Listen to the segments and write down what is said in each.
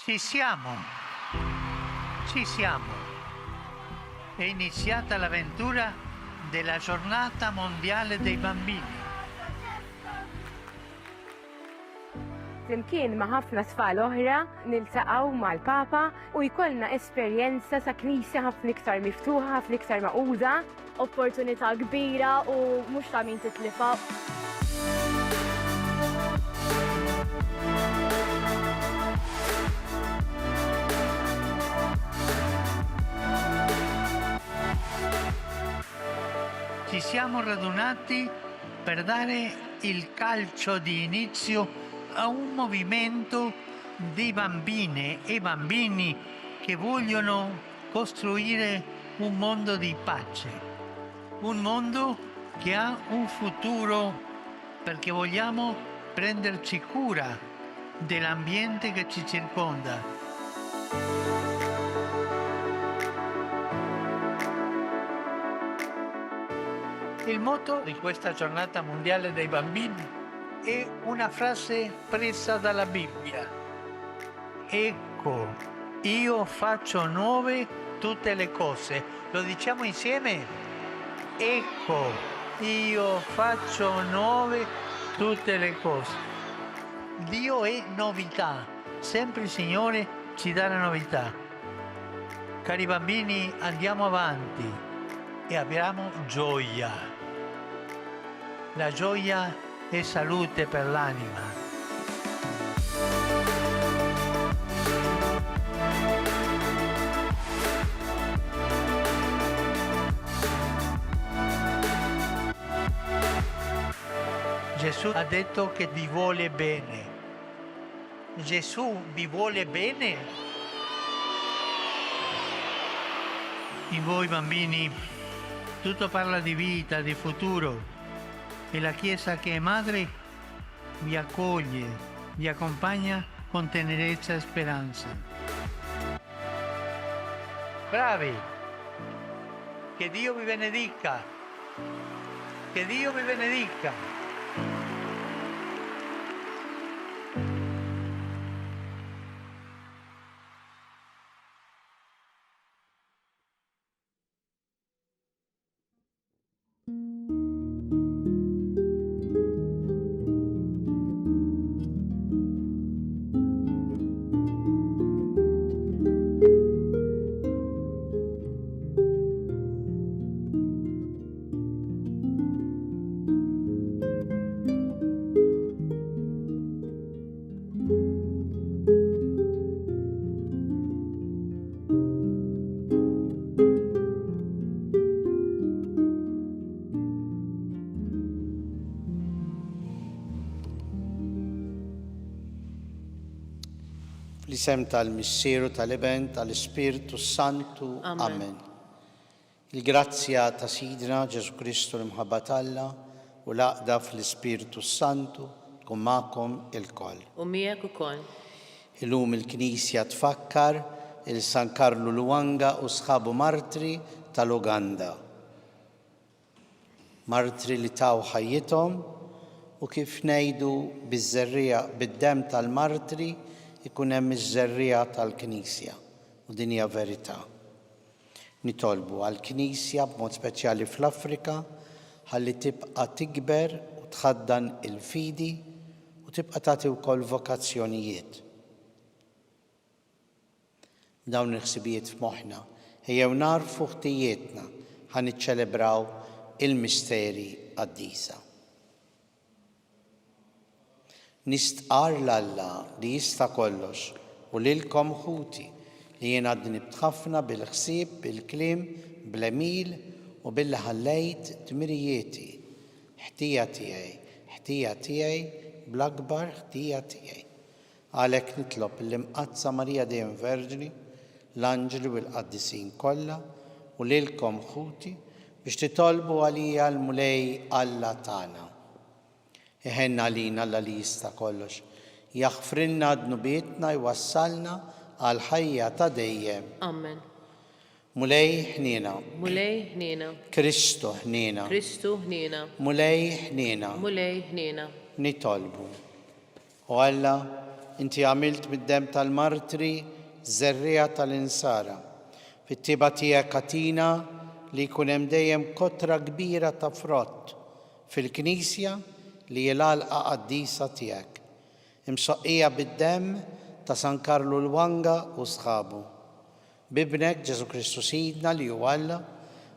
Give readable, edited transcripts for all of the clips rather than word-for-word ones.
Ci siamo, ci siamo. È iniziata l'avventura della giornata mondiale dei bambini. Flimkien ma' ħafna tfal oħra niltaqgħu mal-Papa u jkollna esperjenza sa' knisja ħafna iktar miftuħa, ħafna iktar maquda. Opportunità kbira u mhux ta' min titlifa. Ci siamo radunati per dare il calcio di inizio a un movimento di bambine e bambini che vogliono costruire un mondo di pace, un mondo che ha un futuro perché vogliamo prenderci cura dell'ambiente che ci circonda. Il motto di questa giornata mondiale dei bambini è una frase presa dalla Bibbia. Ecco, io faccio nuove tutte le cose. Lo diciamo insieme? Ecco, io faccio nuove tutte le cose. Dio è novità, sempre il Signore ci dà la novità. Cari bambini, andiamo avanti e abbiamo gioia. La gioia è salute per l'anima. Gesù ha detto che vi vuole bene. Gesù vi vuole bene? In voi bambini tutto parla di vita, di futuro. E la Chiesa che è madre vi accoglie, vi accompagna con tenerezza e speranza. Bravi! Che Dio vi benedica! Che Dio vi benedica! L-isem tal-Missieru tal-Eben tal-Ispiritu Santu. Amen. Il-grazzja ta' Sidna Ġesu Kristu l-imħabba Alla u l-aqda fl-Ispiritu Santu tkun magħkom il-koll. U miegħek ukoll. Illum il-Knisja tfakkar il-San Karlu Luanga u sħabu martri tal-Uganda. Martri li taw ħajjithom u kif ngħidu biż-żerrija bid-demm tal-martri ikun hemm iż-żerrija tal-Knisja u din hija verità. Nitolbu għall-Knisja b'mod speċjali fl-Afrika ħalli tibqa' tikber u tħaddan il-fidi u tibqa' tagħti wkoll vokazzjonijiet. Dawn il-ħsibijiet f'moħħna ejjew narfu ħtijietna ħa niċċelebraw il-misteri għad-disa. Nistqar l-Alla li jista' kollox u lilkom ħuti li jien għadni nibt ħafna bil-ħsieb, bil-kliem, bl-emil u billi ħallejt dmirijieti. Ħtija tiegħi bl-akbar ħtija tiegħi. Għalhekk nitlob l-imqazza Marija Dejjem Verġni, l-anġli u l-qaddisin kollha u lilkom ħuti biex titolbu għalija l-mulej Alla tagħna. Iħenna għalina Alla li jista' kollox. Jaħfrilna dnubietna jwassalna għal ħajja ta' dejjem. Amen. Mulej ħnina. Mulej ħnina. Kristu ħnina. Kristu ħnina. Mulej ħnina. Mulej ħnina. Nitolbu. U Alla inti għamilt mid-dem tal-martri żerriegħa tal-insara. Fit-tieba tiegħek katina li jkun hemm dejjem kotra kbira ta' frott fil-Knisja li l-għalqa qaddisa tiegħek, imsoqqija bid-dem ta' San Karlu Lwanga u sħabu. Bibnek Ġesu Kristu Sidna li hu Alla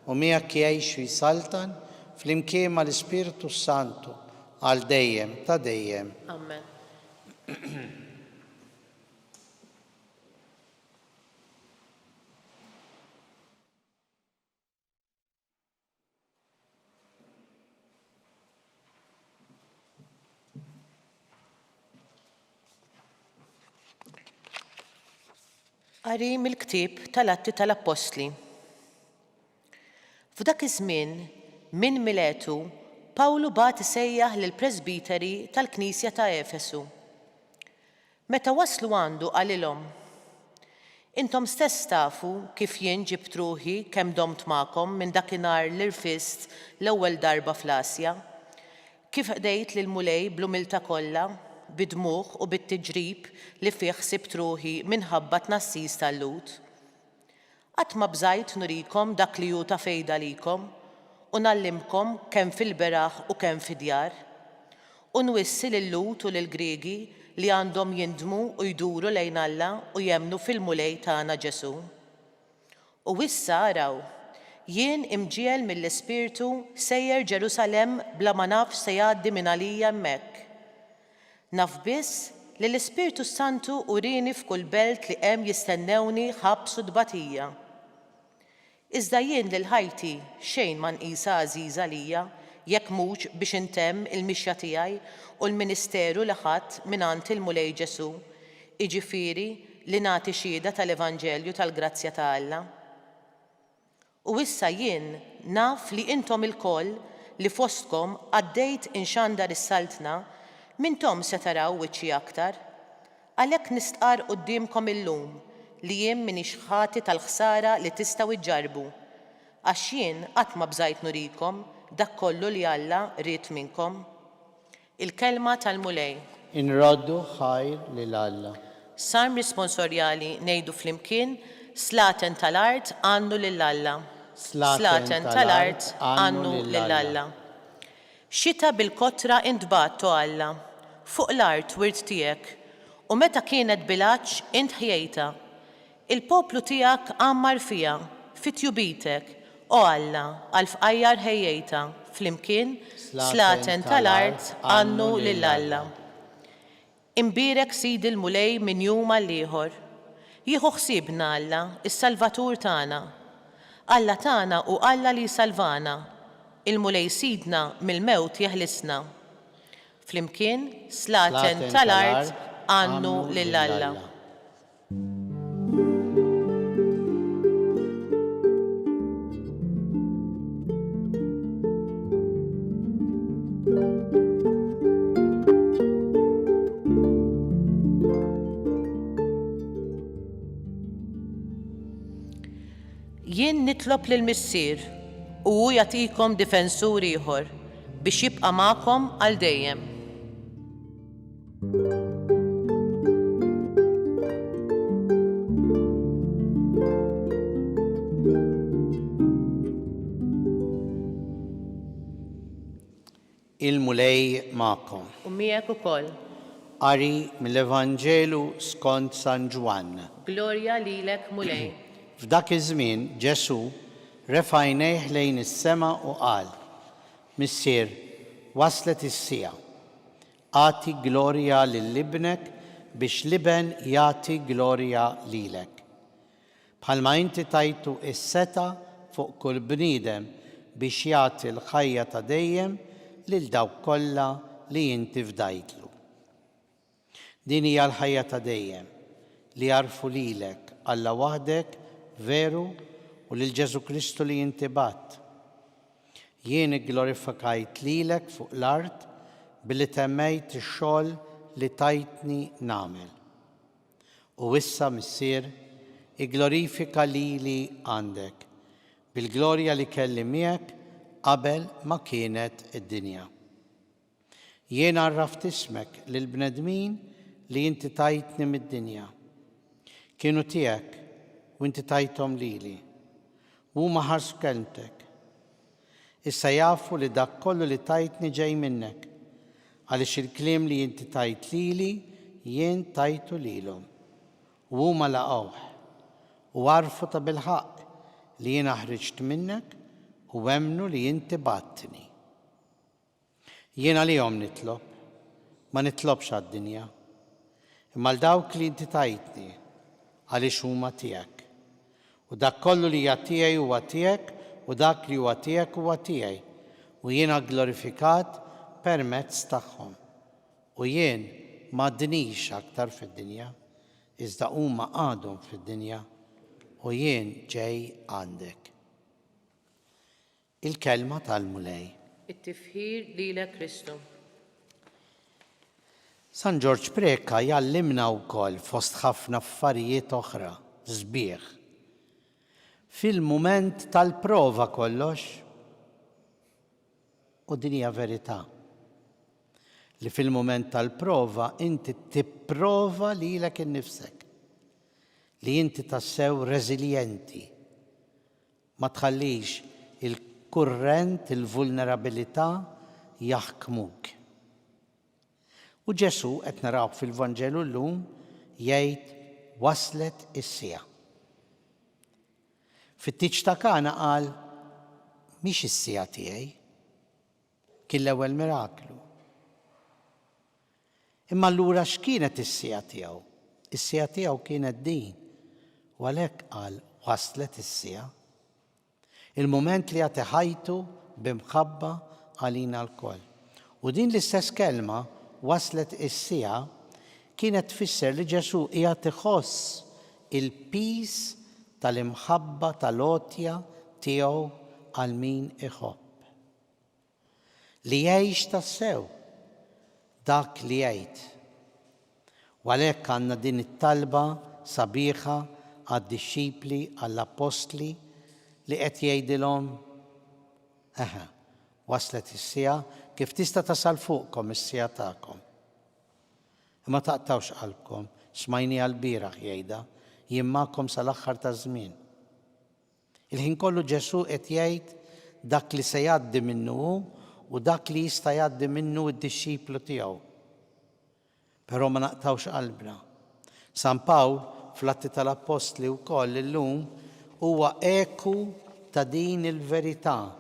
u miegħek jgħix u jsaltan flimkien mal-Ispiritu Santu għal dejjem ta' dejjem. Amen. Qari mill-ktieb tal-Atti tal-Apostli. F'dak iż-żmien minn Miletu Pawlu bagħat isejjaħ lill-Presbiteri tal-Knisja ta' Efesu. Meta waslu għandu qalilhom: Intom stess tafu kif jien ġibt ruħi kemm domt magħkom minn dakinhar l-irfist l-ewwel darba fl-Asja, kif qdejt lil mulej bl-umilta kollha, bid-dmugħ u bit-tiġrib li fih ħsibt ruħi minħabba tnassis tal-lut. Qatt ma bżajt nurikom dak li hu ta' fejda likom u nallimkom kemm fil-beraħ u kemm fid-djar, u nwissi lil-Lut u lill-Griegi li għandhom jindmu u jduru lejn Alla u jemmnu fil-mulej tagħna Ġesu. U issa araw, jien imġiel mill-Ispirtu sejjer Ġerusalemm bla ma naf se jgħaddi minn għalija hemmhekk. Naf biss li l-Ispirtu Santu urini f'kull belt li hemm jistennewni ħabs u dbatija. Iżda jien lil ħajti xejn ma nqisha għażiża lija jekk mhux biex intemm il-mixja tiegħi u l-ministeru li ħadd mingħand il-mulej Ġesu, jiġifieri li nagħti xhieda tal-Evanġelju tal-Grazzja ta' Alla. U issa jien naf li intom ilkoll li fostkom għaddejt inxandar is-saltna mintom se taraw wiċċi aktar, għalhekk nistqar qudiemkom illum li jien minix ħati tal-ħsara li tistgħu iġġarbu, għax jien qatt ma bżajt nurikom dak kollu li Alla ried minnkom. Il-kelma tal-mulej. Inroddu ħajr lil Alla. Salm risponsorjali ngħidu flimkien: Slaten tal-art għannu lil Alla. Slaten tal-art għannu lil Alla. Xita bil-kotra intbattu Alla, fuq l-art wirt tiegħek, u meta kienet bilaċ int ħjejta. Il-poplu tiegħek għammar fija, fit-tjubitek, o Alla, għal-fqajjar ħejjejta, flimkien slaten tal-art għannu lil Alla. Imbirek Sidi l-mulej minn jum għall-ieħor. Jieħu ħsiebna Alla, is-Salvatur tagħna. Alla tagħna u Alla li salvana. Il-mulej Sidna mill-mewt jeħlisna. Flimkien slaten tal-art għannu lil Alla. Jien nitlob lill-Missier u hu jagħtikom difensur ieħor biex jibqa' magħkom għal dejjem. Il-mulej magħkom. U miegħek ukoll. Qari mill-Evanġelu skont San Ġwan. Glorja lilek mulej. F'dak iż-żmien Ġesu refa' għajnejh lejn is-sema u qal: Missier, waslet is-sija. Għati glorja lill-ibnek biex l-iben jagħti glorja lilek. Bħalma inti tajtu is-seta fuq kull bniedem biex jagħti l-ħajja ta' dejjem lil dawk kollha li inti fdajtlu. Din hija l-ħajja ta' dejjem li jarfu lilek Alla waħdek veru u lil Ġesu Kristu li inti bat. Jien glorifikajt lilek fuq l-art billi temmejt ix-xogħol li tajtni nagħmel. U issa Missier igglorifika lili għandek bil-glorja li kelli miegħek qabel ma kienet id-dinja. Jien għarraft ismek lill-bnedmin li inti tajtni mid-dinja kienu tiegħek u inti tajthom lili. Huma ħarsu kelmtek. Issa jafu li dak kollu li tajtni ġej minnek, għaliex il-kliem li inti tajt lili jien tajtu lilhom. U huma laqgħuh u għarfu ta' bil-ħaq li jien ħriġt minnek u għemnu li inti battni. Jien għalihom nitlob, ma nitlobx għad-dinja, imma l-dawk li inti tajtni għaliex huma tiegħek. U dak kollu li hija tiegħi huwa tiegħek u dak li huwa tiegħek huwa tiegħi u jiena glorifikat permezz tagħhom. U jien m'għadniex aktar fid-dinja, iżda huma għadhom fid-dinja u jien ġej għandek. Il-kelma tal-mulej. It-tifħir lilek Kristu. San George Preka jallimna wkoll fost ħafna affarijiet oħra sbieħ. Fil-mument tal-prova kollox, u din hija verità, li fil-mument tal-prova inti tipprova lilek innifsek, li inti tassew reżiljenti, ma tħallix il-kurrent, il-vulnerabilità jaħkmuk. U Ġesu qed naraw fil-Vanġelu llum jgħid waslet is-sija. Fit-tiġ ta' Kana qal mhix is-sija tiegħi, kien l-ewwel miraklu. Imma allura x'kienet is-sija tiegħu? Is-sija tiegħu kienet din, u għalhekk qal waslet is-sija. Il-mument li għati ħajtu bimħabba għalina l-koll. U din l-istess kelma waslet is-sija kienet tfisser li Ġesu qiegħed iħoss il-peace tal-imħabba tal-għotja tiegħu għal min iħobb. Li jgħix tassew dak li jgħid. U għalhekk għandna din it-talba sabiħa għad-dixxipli għall-apostli li qed jgħidilhom waslet is-sija kif tista' tasal fuqkom is-sija tagħkom. Imma taqtawx qalbkom, smajniha l-bieraħ jgħidha, jien magħkom sal-aħħar taż-żmien. Il-ħin kollu Ġesu qed jgħid dak li se jgħaddi minnu u dak li jista' jgħaddi minnu d-dixxiplu tiegħu. Però ma naqtawx qalbna. San Pawl fl-Atti tal-Apostli wkoll illum huwa eku ta' din il-verità,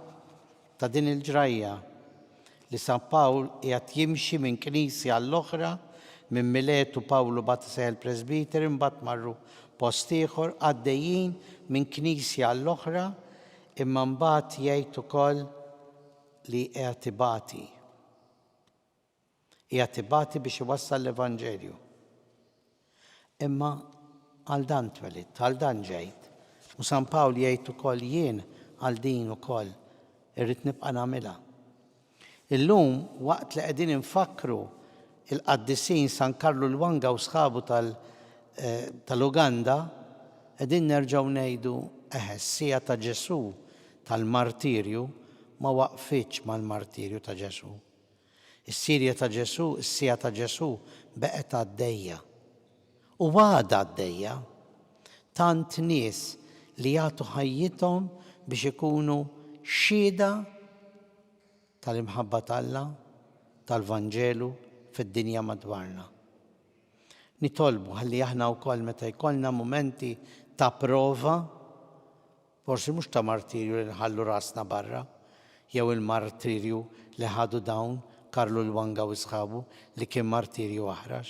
ta' din il-ġrajja li San Pawl qiegħed jimxi minn knisja għall-oħra, minn Miletu Pawlu bat seħel presbiter, imbagħad marru post ieħor għaddejjin minn knisja għall-oħra, imma mbagħad jgħid ukoll li qiegħed ibati. Qiegħed ibati biex iwassal l-Evanġelju. Imma għal dan twelidt, għal dan ġejt. U San Pawl jgħid ukoll jien għal din ukoll irrid nibqa' nagħmilha. Illum waqt li qegħdin infakru il-qaddisin San Karlu Lwanga u sħabu tal-Uganda, qegħdin nerġgħu ngħidu s-sija ta' Ġesu tal-martirju ma waqfitx mal-martirju ta' Ġesu. Is-sija ta' Ġesu beqgħet għaddejja. U għadha għaddejja tant nies li jagħtu ħajjithom biex ikunu xhieda tal-imħabba tal-Alla, tal-Vanġelu fid-dinja madwarna. Nitolbu ħalli aħna wkoll meta jkollna momenti ta' prova, forsi mhux ta' martirju li nħallu rasna barra, jew il-martirju li ħadu dawn Karlu Lwanga u sħabu li kien martirju aħrax.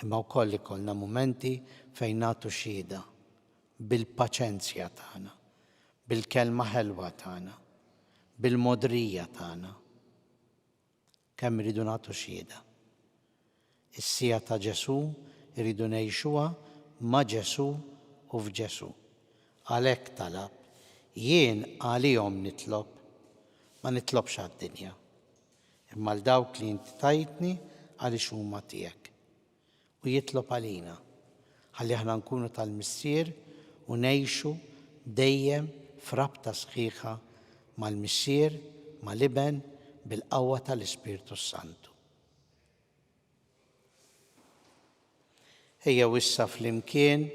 Imma wkoll ikollna momenti fejn nagħtu xhieda bil-paċenzja tagħna, bil-kelma ħelwa tagħna, bil-modrija tagħna. Kemm iridu nagħtu xhieda. Is-sija ta' Ġesu iridu ngħixuha ma' Ġesu u f'Ġesu. Għalhekk talab, jien għalihom nitlob, ma nitlobx għad-dinja. Imma l dawk li inti tajtni għaliex huma tiegħek. U jitlob għalina, ħalli aħna nkunu tal-missier u ngħixu dejjem f'rabta sħiħa mal-missier, mal-iben, bil-qawwa tal-Ispirtu Santu. Ejja wissa flimkien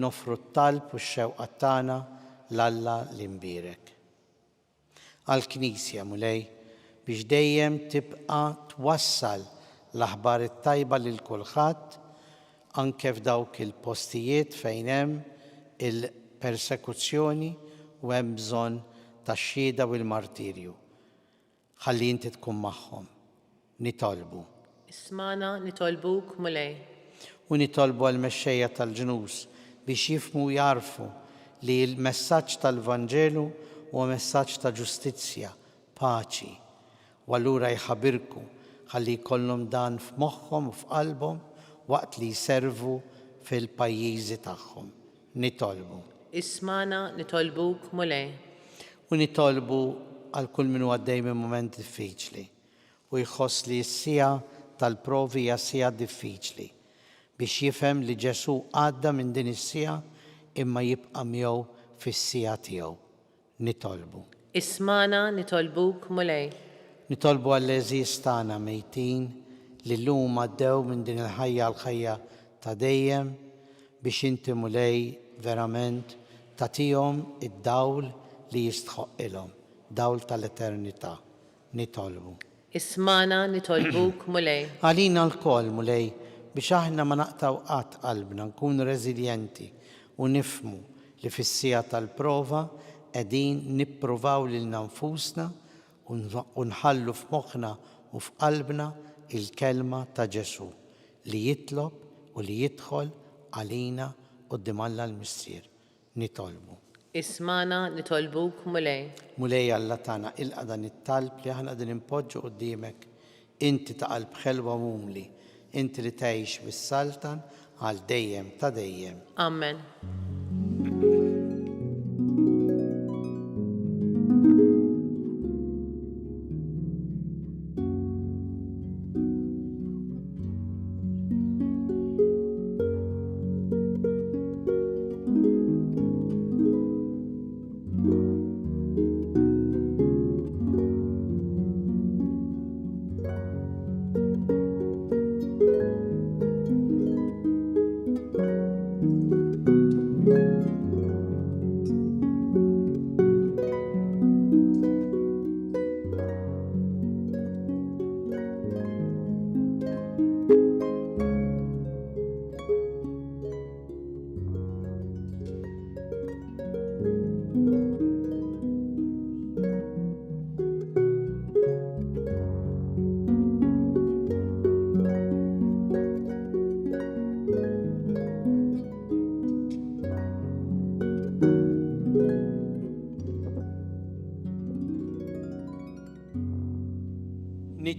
nofru t-talb u x-xewqa tagħna l-Alla li nbierek. Għall-Knisja mulej biex dejjem tibqa' twassal l-aħbar it-tajba lil kulħadd anke f'dawk il-postijiet fejn hemm il-persekuzzjoni u hemm bżonn tax-xhieda u l-martirju. Ħalli inti tkun magħhom. Nitolbu. Ismana nitolbuk mulej. U nitolbu għal-mexxejja tal-ġnus biex jifhmu u jarfu li l-messaġġ tal-Vanġelu huwa messaġġ ta' ġustizzja, paċi. U allura jħabbirku ħalli jkollhom dan f'moħħhom u f'qalbhom waqt li jservu fil-pajjiżi tagħhom. Nitolbu. Ismana nitolbuk mulej. U nitolbu għal kull min għaddej minn mument diffiċli u jħoss li s-sija tal-provi hija sija diffiċli biex jifhem li Ġesu għadda minn din is-sija imma jibqa' miegħu fis-sija tiegħu. Nitolbu. Ismana nitolbuk mulej. Nitolbu għall-eżiż tagħna mejtin li llum għaddew minn din il-ħajja l-ħajja ta' dejjem biex inti mulej verament tagħtihom id-dawl li jistħoqilhom, dawl tal-eternità. Nitolbu. Ismana nitolbuk mulej. Għalina l-koll mulej biex aħna ma naqtaw qatt qalbna, nkunu reżiljenti u nifhmu li fis-sija tal-prova qegħdin nippruvaw lil nfusna u nħallu f'moħħna u f'qalbna il-kelma ta' Ġesu li jitlob u li jidħol għalina quddiem Alla l-Missier. Nitolbu. Ismana nitolbuk mulej. Mulej Alla tagħna ilqa' dan it-talb li aħna qegħdin impoġġu quddiemek. Inti ta' qalb ħelwa mumli, inti li tgħix bis-saltan għal dejjem ta' dejjem. Amen.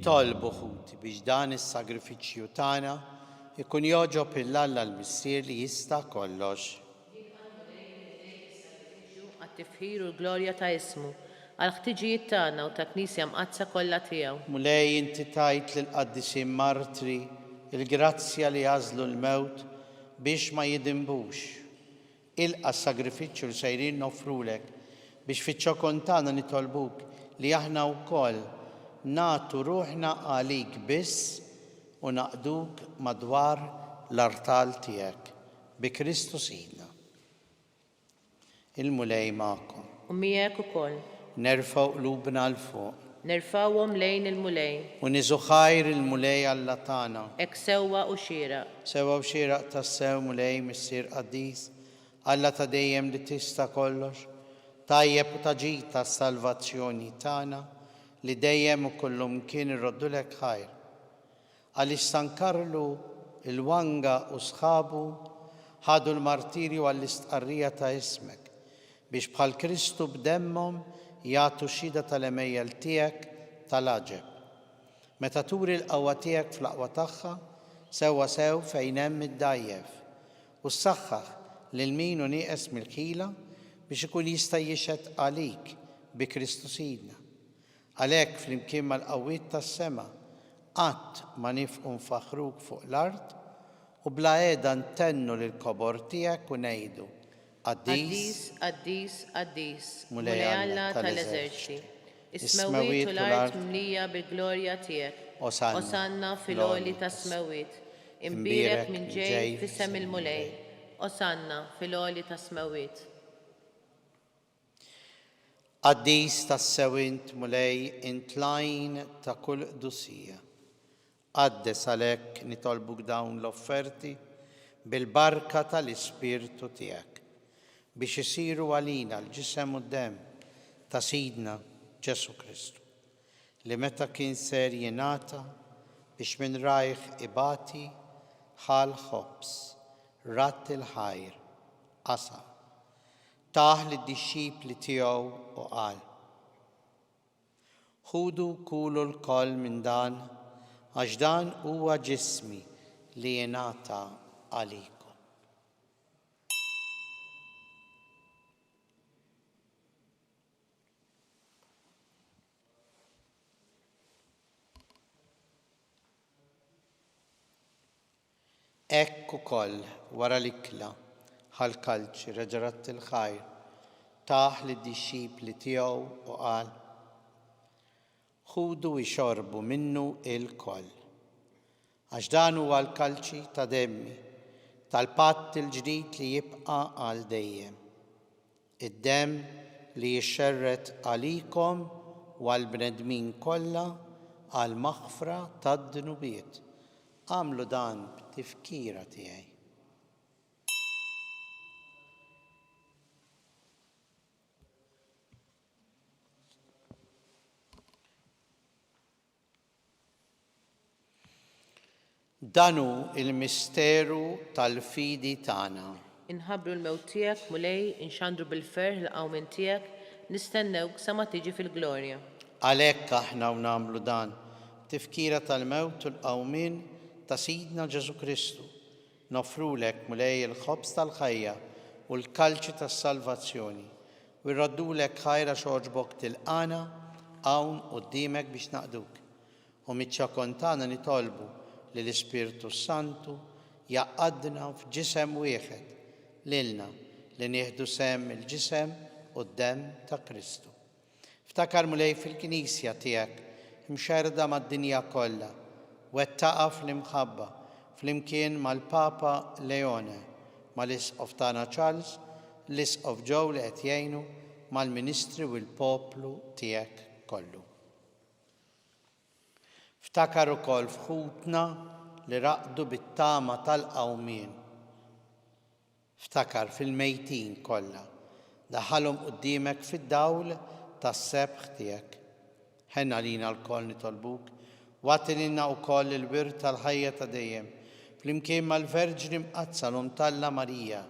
Nitolbu ħuti biex dan is-sagrifiċċju tagħna ikun joġob il-Alla l-Missier li jista' kollox. Għat-tifħir u l-glorja ta' ismu, għal-ħtiġijiet tagħna u ta' Knisja mqazza kollha tiegħu. Mulej inti tajt lil qaddisin martri il-grazzja li jażlu l-mewt biex ma jidimbux. Ilqa' s-sagrifiċċju li sejrin nofrulek biex fiċ-ċokon tagħna nitolbuk li aħna wkoll nagħtu ruħna għalik biss u naqduk madwar l-artal tiegħek bi Kristu Sidna. Il-mulej magħkom. U miegħek ukoll. Nerfgħu qlubna l fuq. Nerfgħuhom lejn il-mulej. U niżu ħajr il-mulej Alla tagħna. Hekk sewwa u xieraq. Sewwa u xieraq tas-sew mulej Missier Qaddis, Alla ta' dejjem li tista' kollox, tajjeb u taġid tas-salvazzjoni tagħna li dejjem u kullum kien irroddulek ħajr. Għaliex San Karlu il-Wanga u sħabu ħadu l-martirju għall-istqarrija ta' ismek biex bħal Kristu b'demmhom jagħtu xhieda tal-emejjel tiegħek tal-aġeb. Meta turi l-qawwa tiegħek fl-aqwa tagħha, sewwa sew fejn hemm id-dajjef u ssaħħaħ lil min hu nieqes mill-ħila biex ikun jista' jixhed għalik bi Kristu Sidna. Għalhekk flimkien mal-qawwiet tas-sema qatt ma nifqu nfaħruk fuq l-ard u bla qiegħda ntennu lill-kobor tiegħek u ngħidu Qaddis, Qaddis, Qaddis, Mulej Alla tal-eżerċiti. Is-smewwiet u l-art mlija bil-glorja tiegħek. Osanna fil-għoli tas-smewwiet. imbirek minn ġej fis-sem il-mulej, Osanna fil-għoli ta' smawiet. Qaddis tas-sewint mulej intlajn ta' kull qdusija. Qaddes għalhekk nitolbuk dawn l-offerti bil-barka tal-Ispirtu tiegħek biex isiru għalina l-ġisem u d-dem ta' Sidna Ġesu Kristu, li meta kien ser jingħata biex minn rajh ibati ħal ħobs, ratt il-ħajr, qasam, taħ lid-dixxipli tiegħu u qal: ħudu kulu l-koll minn dan għax dan huwa ġismi li jingħata għalikom. Hekk ukoll wara l-ikla ħall-kalċi reġarat il-ħajr taħ lid-dixxipli tiegħu u qal: ħudu ixorbu minnu il-koll għax dan huwa l-kalċi ta' demmi tal-patt il-ġdid li jibqa' għal dejjem. Id-demm li jixxerret għalikom u għall-bnedmin kollha għal maħfra tad-dnubiet. Għamlu dan b'tifkira tiegħi. Danu il-misteru tal-fidi tagħna. Inħabbru l-mewt tiegħek mulej, inxandru bil-ferħ l-qawmin tiegħek, nistennewk sa ma tiġi fil-glorja. Għalhekk aħna nagħmlu dan tifkira tal-mewt u l-qawmin ta' Sidna Ġesu Kristu. Nofrulek mulej il-ħobs tal-ħajja u l-kalċi tas-salvazzjoni u jraddulek ħajra xogħġbok tilqana hawn quddiemek biex naqduk. U miċ-ċakontana nitolbu li l-Ispirtu Santu jaqadna f'ġisem wieħed lilna li nieħdu sem il-ġisem u d-demm ta' Kristu. Ftakar mulej fil-Knisja tiegħek imxerda mad-dinja kollha wettaqa fl-imħabba flimkien mal-Papa Leone, mal-Isqof tagħna Charles, l-Isqof Joe li qed jgħinu mal-Ministri u l-poplu tiegħek kollu. Ftakar ukoll f'ħutna li raqdu bit-tama tal-qawmien. Ftakar fil-mejtin kollha, daħħalhom quddiemek fid-dawl tas-sebħ tiegħek. Ħenna lina l-koll nitolbuk, watililna wkoll il-wirt tal-ħajja ta' dejjem, flimkien mal-Verġni mqazza l-Umtalla Marija,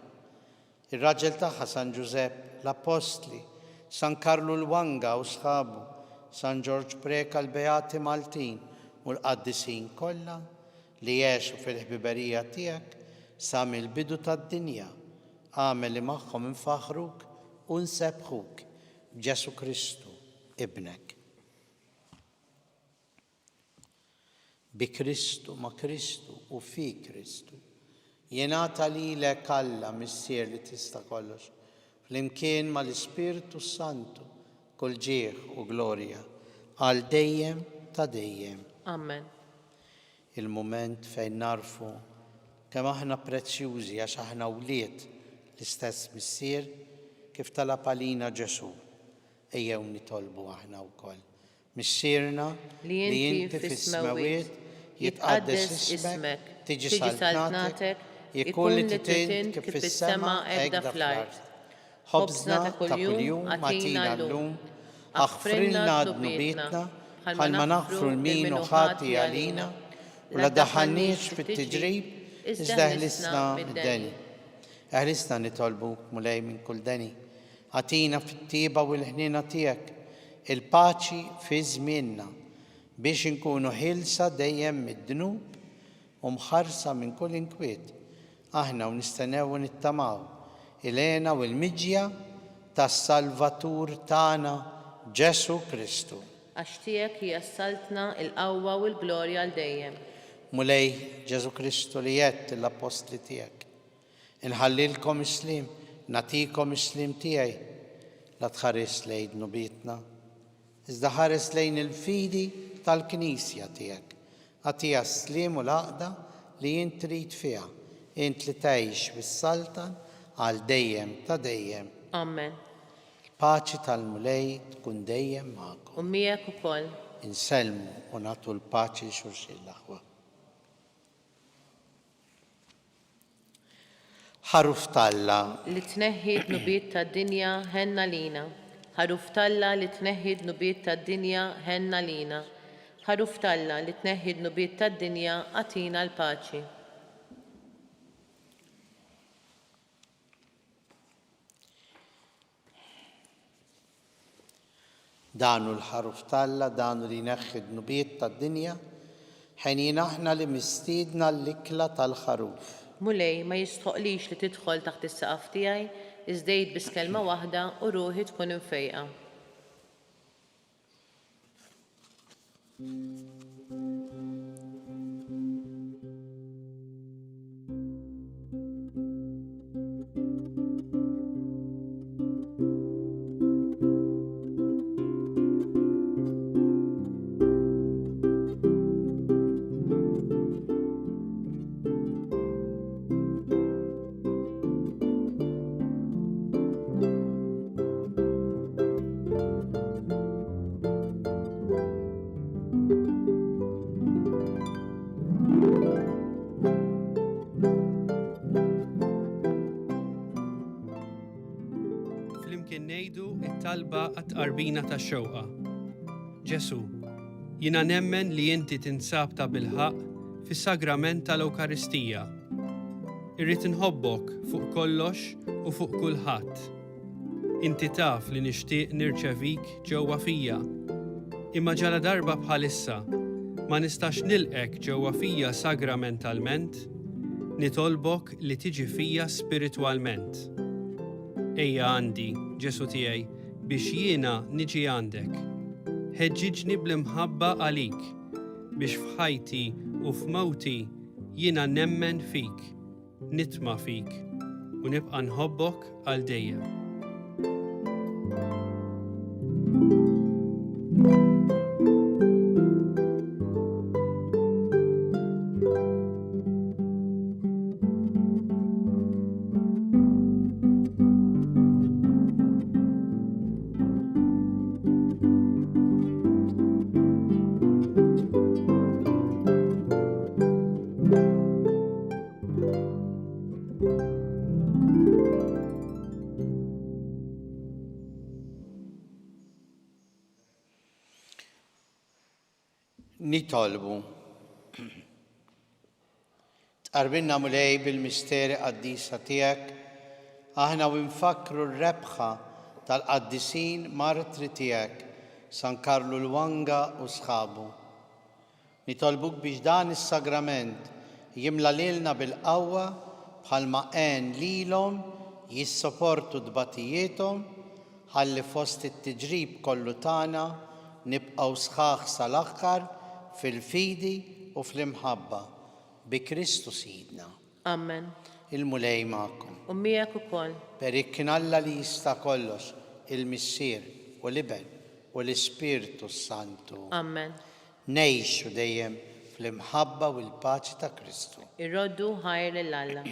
ir-raġel tagħha San Giuseppe, l-Apostli, San Karlu l-Wanga u sħabu, San George Preka l-Beati Maltin u l-qaddisin kollha li jgħixu fil-ħbiberija tiegħek sa mill-bidu tad-dinja. Għamel li magħhom infaħruk u nsebħuk b'Ġesu Kristu, ibnek. Bi Kristu, ma' Kristu u fi Kristu. Jingħata lilek Alla missier li tista' kollox, flimkien mal-Ispirtu Santu, kull ġieħ u glorja, għal dejjem ta' dejjem. Amen. Il-mument fejn narfu kemm aħna prezzjużi għax aħna wlied l-istess missier kif talab għalina Ġesu. Ejjew nitolbu aħna wkoll. Missierna li inti fis-smawiet jitqaddes ismek, tiġi saltnatek, jkun li titint kif fis-sema hekk fl-art. Ħobżna ta' kuljum għatina llum, aħfrilna dnubietna bħalma naħfru l-min u ħati għalina u la daħħalniex fit-tiġrib iżda ħlisna mid-deni. Ħlisna nitolbuk mulej minn kull deni. Għatina fit-tieba u l-ħnina tiegħek il-paċi fi żmienna biex inkunu ħilsa dejjem mid-dnub u mħarsa minn kull inkwiet. Aħna u nistennew u nittamaw il-għena u l-miġja tas-Salvatur tagħna Ġesu Kristu. Għax tiegħek jassaltna il-qawwa u l-glorja għal dejjem. Mulej Ġesu Kristu li jett l-apostli tiegħek. Inħallilkom islim, natikom islim tiegħi, la tħares lejn dnubietna, iżda ħares lejn il-fidi tal-Knisja tiegħek. Għatija slim u l-għaqda li jien trid fiha, int li tgħix bis-Saltan għal dejjem ta' dejjem. Amen. Il-paċi tal-Mulej tkun dejjem magħkom. U miegħek ukoll. Insellmu u nagħtu l-paċi xulxin l-aħwa. Ħaruf Talla Li tneħħi d-nubiet tad-dinja ħenna lina. Ħaruf Talla li tneħħi d-nubiet tad-dinja ħenna lina. Ħaruf Talla li tneħħi d-nubiet tad-dinja għatina l-paċi. danu l-ħaruf Talla, danu li jneħħi d-nubiet tad-dinja, ħenjin aħna li mistiedna l-ikla tal-ħaruf. Mulej ma jistħoqlix li tidħol taħt is-saqaf tiegħi, iżdejt bis kelma waħda u ruħi tkun infejqa. Flimkien ngħidu t-talba għat-tqarbina tax-xewqa. Ġesu, jiena nemmen li inti tinsab ta' bilħaq fis-sagrament tal-Ewkaristija. Irrid inħobbok fuq kollox u fuq kulħadd. Inti taf li nixtieq nirċevik ġewwa fija. Imma ġala darba bħalissa ma nistax nilqek ġewwa fija sagramentalment, nitolbok li tiġi fija spiritwalment. Ejja għandi, Ġesu tiegħi, biex jiena niġi għandek. Ħeġġiġni bl-imħabba għalik, biex f'ħajti u f'mawti jiena nemmen fik, nitma' fik u nibqa' nħobbok għal dejjem. Nitolbu. Tqarbinna Mulej bil-misteri qaddisa tiegħek, aħna u nfakru r-rebħa tal-qaddisin martri tiegħek, San Karlu Lwanga u sħabu. Nitolbuk biex dan is-sagrament jimla lilna bil-qawwa bħalma għen lilhom jissopportu dbatijietom ħalli fost it-tiġrib kollu tagħna nibqgħu sħaħ sal-aħħar fil-fidi u fl-imħabba bi Kristu Sidna. Amen. Il-Mulej magħkom. U miegħek ukoll. Perikkin Alla li jista' kollox, il-Missier u l-Iben u l-Ispirtu Santu. Amen. Ngħixu dejjem fl-imħabba u l-paċi ta' Kristu. Irroddu ħajr lill-Alla.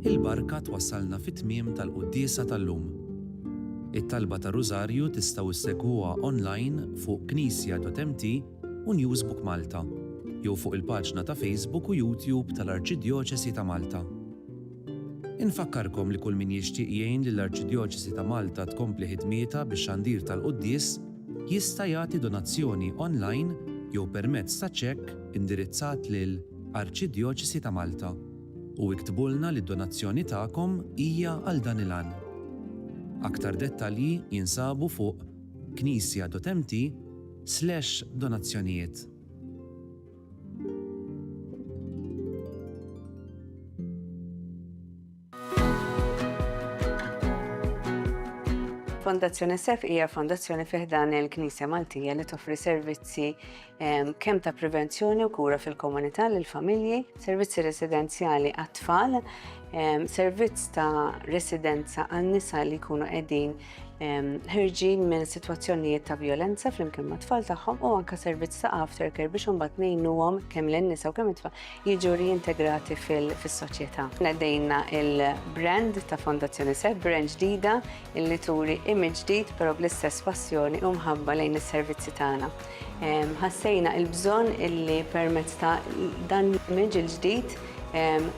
Il-barka twassalna fit-tmiem tal-quddiesa tal-lum. It-talba ta' Rużarju tistgħu issegwuha online fuq knisja.mt u Newsbook Malta, jew fuq il-paġna ta' Facebook u YouTube tal-Arċidjoċesi ta' Malta. Infakkarkom li kull min jixtieq jgħin li l-Arċidjoċesi ta' Malta tkompli ħidmietha bix-xandir tal-quddies jista' jagħti donazzjoni online jew permezz ta' ċekk indirizzat lil Arċidjoċesi ta' Malta u iktbulna li d-donazzjoni tagħkom hija għal dan il-għan. Aktar dettalji jinsabu fuq knisja.mt/donazzjonijiet. Fondazzjoni SEF hija fondazzjoni fiħdan il-Knisja Maltija li toffri servizzi kemm ta' prevenzjoni u kura fil-komunità lill-familji, servizzi residenzjali għat-tfal, servizz ta' residenza għan-nisa li jkunu qegħdin ħirġin minn sitwazzjonijiet ta' violenza flimkien ma' tfal tagħhom u anke servizz ta' aftercare biex imbagħad ngħinuhom kemm lin-nisa u kemm it-tfal jiġu reintegrati fis-soċjetà. Nedejna il-brand ta' Fondazzjoni SEF, brand ġdida illi turi image ġdid però bl-istess passjoni u mħabba lejn is-servizzi tagħna. Ħassejna il-bżonn illi permezz ta' dan l-image il-ġdid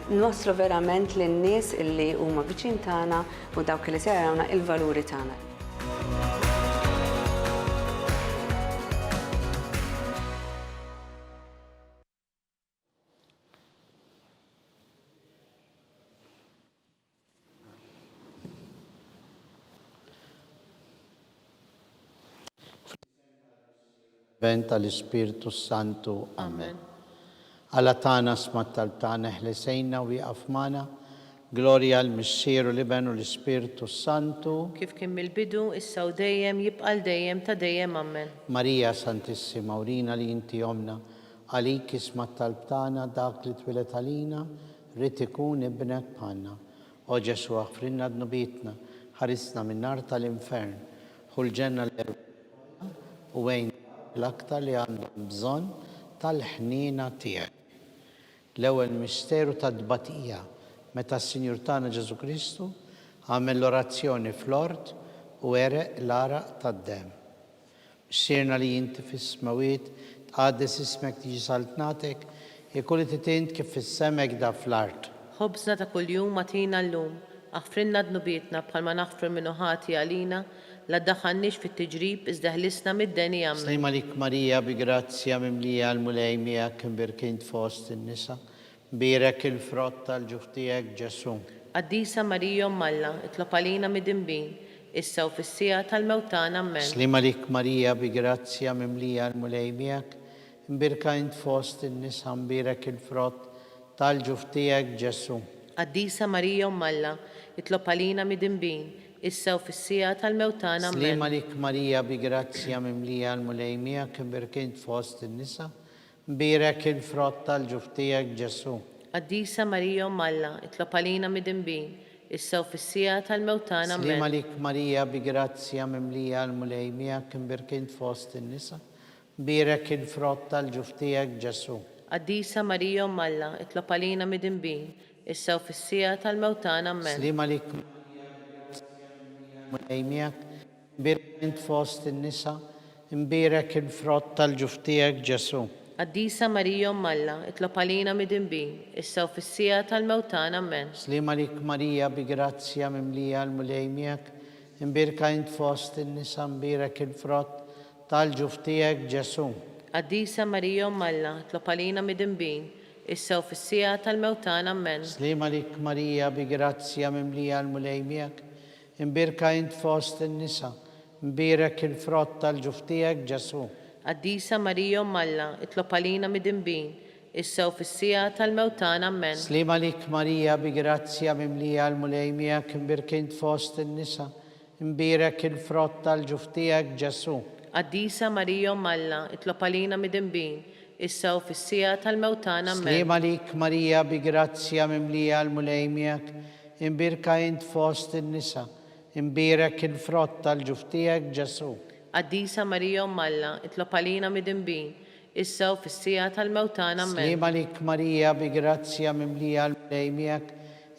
nwaslu verament lin-nies illi huma viċin tagħna u dawk li se jarawna il-valuri tagħna. Venta l-Ispirtu Santu. Amen. Alla tana smat tal-tana ħlesejna u jaqaf mana, glorja l-Missieru Libenu l-Ispirtu Santu. Kif kien mill-bidu, issa u dejjem jibqa' dejjem ta' dejjem. Amen. Marija Santissima, urina li inti omna, għalik ismat tal-tana dak li twilet għalina, rrid ikun ibnek bħalna. O Ġesu aħfrinna dnubitna, ħarisna minn nar tal-infern, ħulġenna u għejn l-aktar li għandhom bżonn tal-ħnina tiegħek. L-ewwel misteru tad-dbatija meta s-Sinjur tagħna Ġesu Kristu għamel l-orazzjoni fl-ort u ereq l-araq tad-dem. Xsirna li inti fis-smawiet tqaddes ismek tiġi saltnatek ikun titint kif fis-semek da fl-art. Ħobżna ta' kuljum matina llum, aħfrinna dnubietna bħalma naħfru minnu ħati għalina, la ddaħħalniex fit-tiġrib iżda ħlisna mid-deni. Amen. Slejma lik Marija bi grazzja mimlija l-mulej miegħek imbirkint fost in-nisa, birek il-frott tal-ġuf tiegħek Ġesu. Qaddisa Marija Malla, itlob għalina mid-dinbin, issa u fis-sija tal-mewt tagħna. Amen. Slejma lik Marija bi grazzja mimlija l-mulej miegħek, imbirkint fost in-nisa, birek il-frott tal-ġuf tiegħek Ġesu. Qaddisa Marija Malla, itlob għalina mid-dinbin, issa u fis-sija tal-mewt tagħna. Amen. Slima lik Marija bi grazzja mimlija l-mulej miegħek imbirkint fost in-nisa, mbirek il-frott tal-ġuf tiegħek Ġesu. Qaddisa Marija Malla, itlob għalina mid-dinbin, issa u fis-sija tal-mewt tagħna. Amen. Slima lik Marija bi grazzja mimlija l-mulej miegħek imbirkint fost in-nisa, mbirek il-frott tal-ġuf tiegħek Ġesu. Qaddisa Marija Malla, itlob għalina mid-dinbin, issa u fis-sija tal-mewt tagħna. Amen. Slima lik mulej miegħek imbirkint fost in-nisa, mbirek il-frott tal-ġuf tiegħek Ġesu. Qaddisa Marija Malla, itlob għalina mid-dinbin, issa u fis-sija tal-mewt tagħna. Amen. Slima lik Marija bi grazzja mimlija l-mulej miegħek, imbirkint fost in-nisa, mbirek il-frott tal-ġuf tiegħek Ġesu. Qaddisa Marija Malla, itlob għalina mid-dinbin, issa u fis-sija tal-mewt tagħna. Amen. Slima lik Marija bi grazzja mimlija l-mulej miegħek, imbirkint fost in-nisa, mbirek il-frott tal-ġuf tiegħek Ġesu. Qaddisa Marija Malla, itlob għalina mid-dinbin, issa u fis-sija tal-mewt tagħna. Amen. Slima lik Marija bi grazzja mimlija l-mulej miegħek, imbirkint fost in-nisa, mbirek il-frott tal-ġuf tiegħek Ġesu. Qaddisa Marija Malla, itlob għalina mid-dinbin, issa u fis-sija tal-mewt tagħna. Amen. Slima lik Marija bi grazzja mimlija l-mulej miegħek, imbirkint fost in-nisa, imbirek il-frott tal-ġuf tiegħek Ġesu. Qaddisa Marija Malla, itlob għalina mid-dinbin, issa u fis-sija tal-mewt tagħna. Amen. Slima lik Marija bi grazzja mimlija l-mulej miegħek,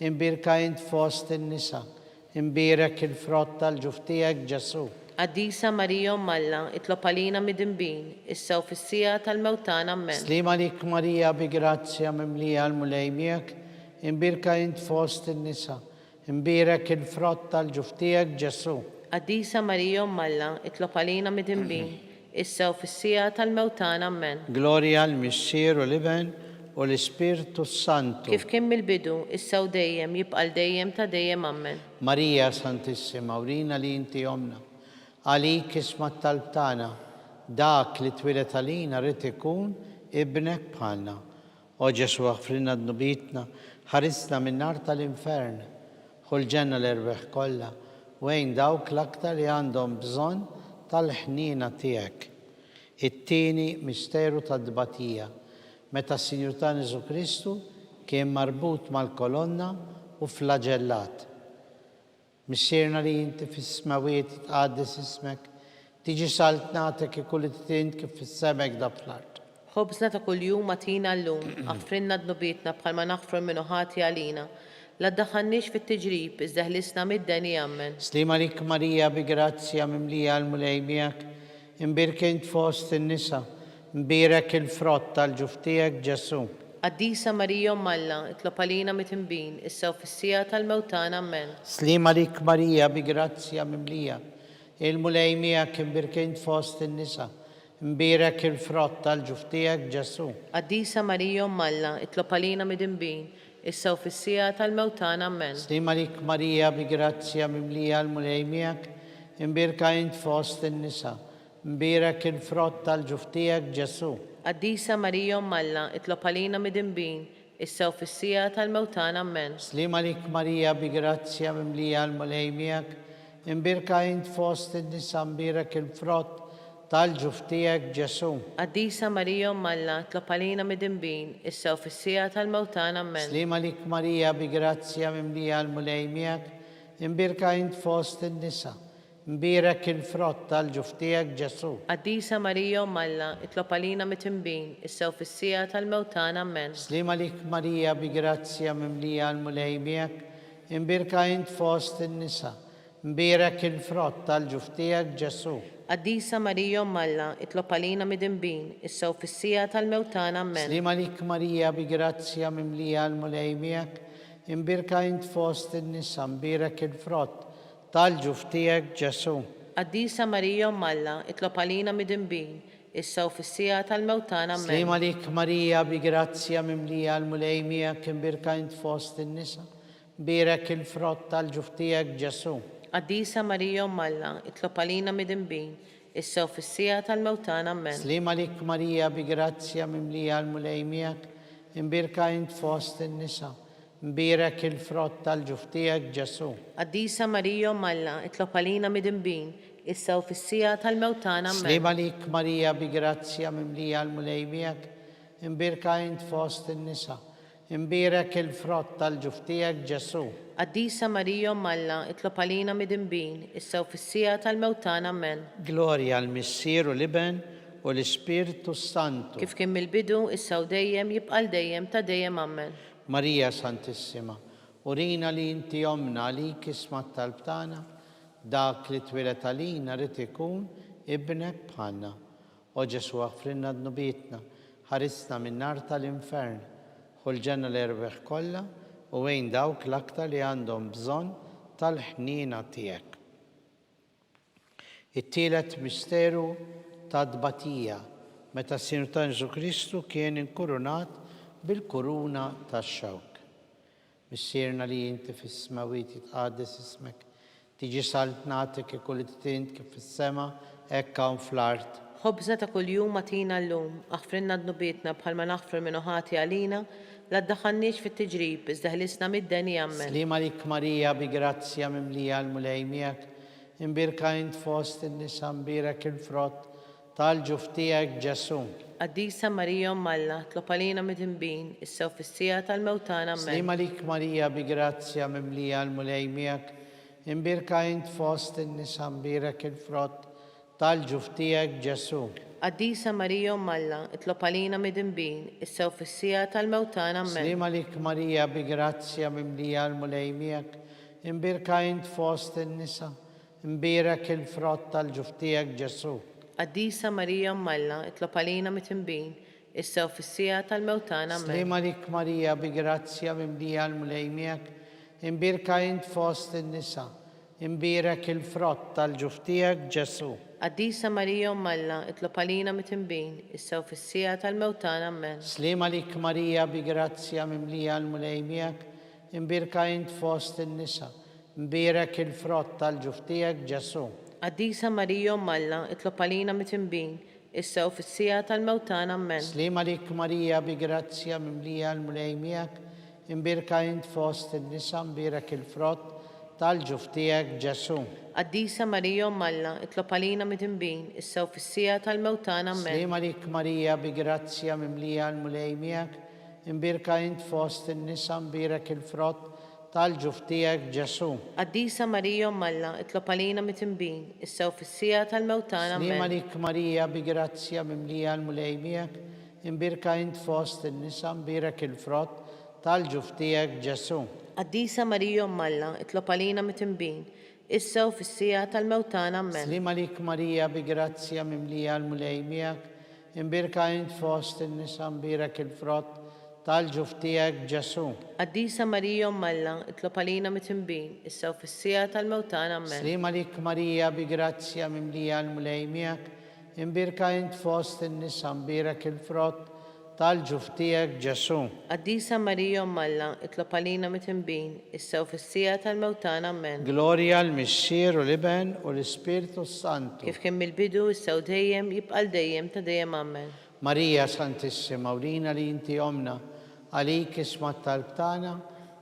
imbirkint fost in-nisa, imbirek il-frott tal-ġuf tiegħek Ġesu. Qaddisa Marija Malla, itlob għalina mid-dinbin, issa u fis-sija tal-mewt tagħna. Amen. Slima lik Marija bi grazzja mimlija l-mulej miegħek, imbirkint fost in-nisa, imbirek il-frott tal-ġuf tiegħek Ġesu. Qaddisa Marija Malla, itlob għalina mid-dinbin, issa u fis-sija tal-mewt tagħna. Amen. Glorja l-Missieru Liben u l-Ispirtu Santu. Kif kien mill-bidu, issa u dejjem jibqa' dejjem ta' dejjem. Amen. Marija Santissima, urina li inti omna, għalik ismat tal-tana, dak li twilet għalina rrid ikun ibnek bħalna. O Ġesu aħfrinna dnubitna, ħarisna minn nar tal-infern, ħulġenna l-erbeħ kollha, وين dawk l-aktar li għandhom bżonn tal-ħnina tiegħek. It-tieni misteru tad-dbatija, meta s-Sinjur tagħna Ġesu Kristu kien marbut mal-kolonna u flagellat. Missierna li inti fis-smawiet tqaddis ismek, tiġi saltnatek ikulli tint kif fis-semek da fl-art. Ħobżna ta' kuljum matina llum, aħfrinna d-nubietna bħalma naħfru minnu ħati għalina. La ddaħħalniex fit-tiġrib, iżda ħlisna mid-deni ammen. Slima lik Marija bi grazzja mimlija l-mulej miegħek, imbirkint fost in-nisa, mbirek il-frott tal-ġuftijek Ġesu. Qaddisa Marija Malla, itlob għalina mit-imbin, issew fis-sija tal-mewtana ammen. Slima lik Marija bi grazzja mimlija, il-mulej miegħek imbirkint fost in-nisa, mbirek il-frott tal-ġuftijek Ġesu. Qaddisa Marija Malla, itlob għalina mit-imbin, issew fis-sija tal-mewtana ammen. Slima lik Marija bi grazzja mimlija l-mulej miegħek, imbirkint fost in-nisa, mbirek il-frott tal-ġuftijek Ġesu. Qaddisa Marija Malla, itlob għalina mid-imbin, issew fis-sija tal-mewtana ammen. Slima lik Marija bi grazzja mimlija l-mulej miegħek, imbirkint fost in-nisa, mbirek il-frott tal-ġuftijek Ġesu. Qaddisa Marija Malla, itlob għalina mid-imbin, issew fis-sija tal-mewtana ammen. Slima lik Marija bi grazzja mimlija l-mulej miegħek, imbirkint fost in-nisa, mbirek il-frott tal-ġuftijek Ġesu. Qaddisa Marija Malla, itlob għalina mit-imbin, issew fis-sija tal-mewtana ammen. Slima lik Marija bi grazzja mimlija l-mulej miegħek, imbirkint fost in-nisa, mbirek il-frott tal-ġuftijek Ġesu. Qaddisa Marija Malla, itlob għalina mid-imbin, issew fis-sija tal-mewtana ammen. Slima lik Marija bi grazzja mimlija l-mulej miegħek, imbirkint fost in-nisa, mbirek il-frott tal-ġuftijek Ġesu. Qaddisa Marija Malla, itlob għalina mid-imbin, issew fis-sija tal-mewtana ammen. Slima lik Marija bi grazzja mimlija l-mulej miegħek, imbirkint fost in-nisa, mbirek il-frott tal-ġuftijek Ġesu. Qaddisa Marija Malla, itlob għalina mid-imbin, issew fis-sija tal-mewtana ammen. Slima lik Marija bi grazzja mimlija l-mulej miegħek, imbirkint fost in-nisa, mbirek il-frott tal-ġuftijek Ġesu. Qaddisa Marija Malla, itlob għalina mid-imbin, issew fis-sija tal-mewtana ammen. Slima lik Marija bi grazzja mimlija l-mulej miegħek, imbirkint fost in-nisa, mbirek il-frott tal-ġuftijek Ġesu. Qaddisa Marija Malla, itlob għalina mid-imbin, issew fis-sija tal-mewtana ammen. Glorja l-Missier u l-Iben u l-Ispiritu Santu. Kif kien mill-bidu, issew dejjem jibqal dejjem ta' dejjem ammen. Marija Santissima, urina li inti omna li kismat tal-btana, dak li twilet għalina rrid ikun ibnek bħalna. O Ġesu għafrinna d-nubietna, ħarisna minn nar tal-infern, ħulġenna l-erbeħ kollha u wejn dawk l-aktar li għandhom bżonn tal-ħnina tiegħek. It-tielet misteru ta' dbatija, meta s-Sinjur tagħna Ġesu Kristu kien inkurunat bil-kuruna tax-xewk. Missierna li inti fis-smawiet jitqaddis ismek, tiġi saltnatek ikulli tint kif fis-sema hekk hawn fl-art. Ħobżna ta' kuljum matina llum, aħfrinna d-nubietna bħalma naħfru minnu ħati għalina, la ddaħħalniex fit-tiġrib, iżda ħlisna mid-deni ammen. Slima lik Marija bi grazzja mimlija l-mulej miegħek, imbirkint fost in-nisa, mbirek il-frott tal-ġuftijek Ġesu. Qaddisa Marija Malla, itlob għalina mit-imbin, issew fis-sija tal-mewtana ammen. Slima lik Marija bi grazzja mimlija l-mulej miegħek, imbirkint fost in-nisa, mbirek il-frott tal-ġuftijek Ġesu. Qaddisa Marija Malla, itlob għalina mid-imbin, issew fis-sija tal-mewtana ammen. Slima lik Marija bi grazzja mimlija l-mulej miegħek, imbirkint fost in-nisa, mbirek il-frott tal-ġuftijek Ġesu. Qaddisa Marija Malla, itlob għalina mit-imbin, issew fis-sija tal-mewtana ammen. Slima lik Marija bi grazzja mimlija l-mulej miegħek, imbirkint fost in-nisa, mbirek il-frott tal-ġuftijek Ġesu. Qaddisa Marija Malla, itlob għalina mit-imbin, issew fis-sija tal-mewtana ammen. Slima lik Marija bi grazzja mimlija l-mulej miegħek, imbirkint fost in-nisa, mbirek il-frott tal-ġuftijek Ġesu. Qaddisa Marija Malla, itlob għalina mit-imbin, issew fis-sija tal-mewtana ammen. Slima lik Marija bi grazzja mimlija l-mulej miegħek, imbirkint fost in-nisa, mbirek il-frott tal-ġuf tiegħek Ġesu. Qaddisa Marija Umm Alla, itlob għalina mit-imbin, issa u fis-sija tal-mewtana Amen. Slima lik Marija bi grazzja mimlija l-mulej miegħek, imbirka int fost in-nisa mbirek il-frott tal-ġuf tiegħek Ġesu. Qaddisa Marija Umm Alla, itlob għalina mit-imbin, issa u fis-sija tal-mewtana Slima Amen. lik Marija bi grazzja mimlija l-mulej miegħek, imbirka int fost in-nisa mbirek il-frott tal-ġuf tiegħek Ġesu. Qaddisa Marija Umm Alla, itlob għalina mit-imbin, issa u fis-sija tal-mewtana Amen. Slima lik Marija bi grazzja mimlija l-mulej miegħek, imbirka int fost in-nisa mbirek il-frott tal-ġuf tiegħek Ġesu. Qaddisa Marija Umm Alla, itlob għalina mit-imbin, issa u fis-sija tal-mewtana Amen. Slima lik Marija bi grazzja mimlija l-mulej miegħek, imbirka int fost in-nisa mbirek il-frott tal-ġuf tiegħek Ġesu. Qaddisa Marija Umm Alla, itlob għalina mit-imbin, issa u fis-sija tal-mewtana Amen. Gloria l-Mixxier u l-Iben u l-Ispirtu Santu. Kif kien mill-bidu, issa u dejjem, jibqal dejjem ta' dejjem Amen. Marija Santissima, urina li inti omna, għalik isma tal-btana,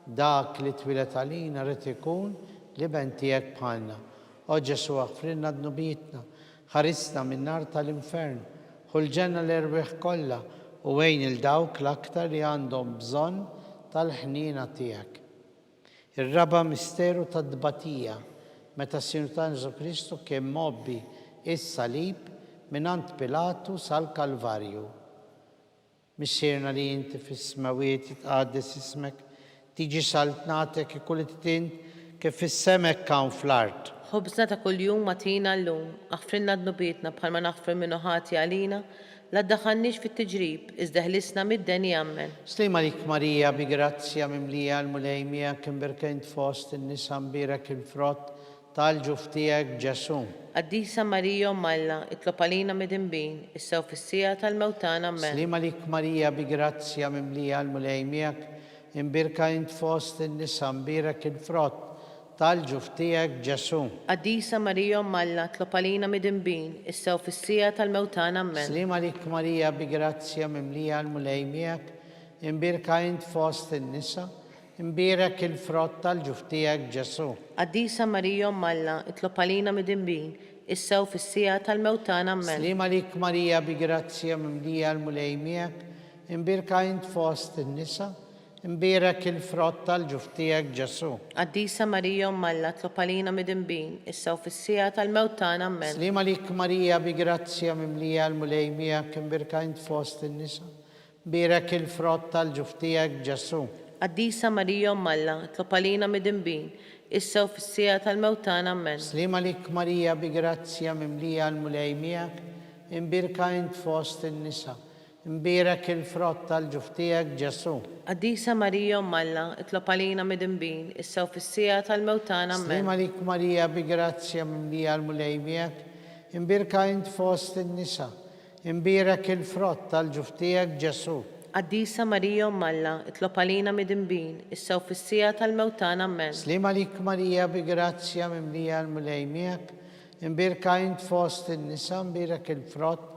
dak li twilet għalina rrid ikun l-Iben tiegħek bħalna. O Ġesu aħfrinna d-nubietna, ħarisna min-nar tal-infern, ħulġenna l-erbieħ kollha u wejn il-dawk l-aktar li għandhom bżonn tal-ħnina tiegħek. Ir-raba misteru tad-dbatija, meta s-Sinur Ġesu Kristu kien mobbi is-salib minant Pilatu sal-Kalvarju. Mixxierna li inti fis-smawiet jitqaddes ismek, tiġi saltnatek ikun tint kif fis-semek kan fl-art. Ħobżna ta' kuljum matina llum, aħfrinna d-nubietna bħalma naħfir minnu ħati għalina, la ddaħħalniex fit-tiġrib, iżda ħlisna mid-deni Amen. Slima lik Marija bi grazzja mimlija l-mulej miegħek imbirka int fost in-nisa mbirek il-frott tal-ġuf tiegħek Ġesu. Qaddisa Marija Umm Alla, itlob għalina mit-imbin, issa u fis-sija tal-mewtana Amen. Slima lik Marija bi grazzja mimlija l-mulej miegħek, imbirka int fost in-nisa mbirek il-frott tal-ġuf tiegħek Ġesu. Qaddisa Marija Umm Alla, itlob għalina mit-imbin, issa u fis-sija tal-mewtana Amen. Slima lik Marija bi grazzja mimlija l-mulej miegħek, imbirka int fost in-nisa imbirek il-frott tal-ġuf tiegħek Ġesu. Qaddisa Marija Umm Alla, itlob għalina mit-imbin, issa u fis-sija tal-mewtana Amen. Slima lik Marija bi grazzja mimlija l-mulej miegħek, imbirka int fost in-nisa imbirek il-frott tal-ġuf tiegħek Ġesu. Qaddisa Marija Umm Alla, itlob għalina mit-imbin, issa u fis-sija tal-mewtana Amen. Slima lik Marija bi grazzja mimlija l-mulej miegħek, imbirka int fost in-nisa imbirek il-frott tal-ġuf tiegħek Ġesu. Qaddisa Marija Umm Alla, itlob għalina mit-imbin, issa u fis-sija tal-mewtana Amen. Slima lik Marija bi grazzja mimlija l-mulej miegħek, imbirka int fost in-nisa imbirek il-frott tal-ġuf tiegħek Ġesu. Qaddisa Marija Umm Alla, itlob għalina mit-imbin, issa u fis-sija tal-mewtana Amen. Slima lik Marija bi grazzja mimlija l-mulej miegħek, imbirka int fost in-nisa imbirek il-frott tal-ġuf tiegħek Ġesu. Qaddisa Marija Umm Alla, itlob għalina mit-imbin, issa u fis-sija tal-mewtana Amen. Slima lik Marija bi grazzja mimlija l-mulej miegħek, imbirka int fost in-nisa imbirek il-frott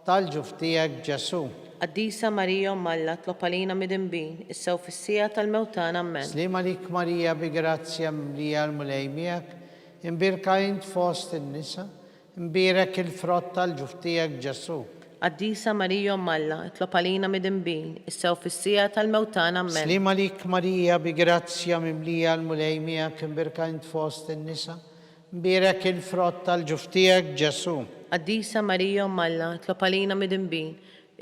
tal-ġuf tiegħek Ġesu. Qaddisa Marija Umm Alla, itlob għalina mit-imbin, issa u fis-sija tal-mewtana Amen. Slima lik Marija bi grazzja mimlija l-mulej miegħek, imbirka int fost in-nisa imbirek il-frott tal-ġuf tiegħek Ġesu. Qaddisa Marija Umm Alla, itlob għalina mit-imbin, issa u fis-sija tal-mewtana Amen. Slima lik Marija bi grazzja mimlija l-mulej miegħek, imbirka int fost in-nisa imbirek il-frott tal-ġuf tiegħek Ġesu. Qaddisa Marija Umm Alla, itlob għalina mit-imbin,